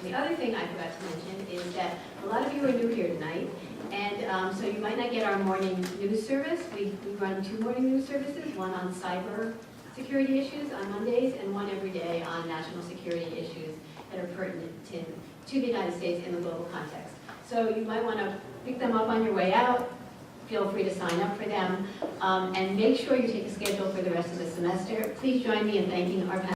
The other thing I forgot to mention is that a lot of you are new here tonight, and so you might not get our morning news service. We run 2 morning news services, one on cyber security issues on Mondays, and one every day on national security issues that are pertinent to the United States in the global context. So you might want to pick them up on your way out. Feel free to sign up for them, and make sure you take a schedule for the rest of the semester. Please join me in thanking our panelists.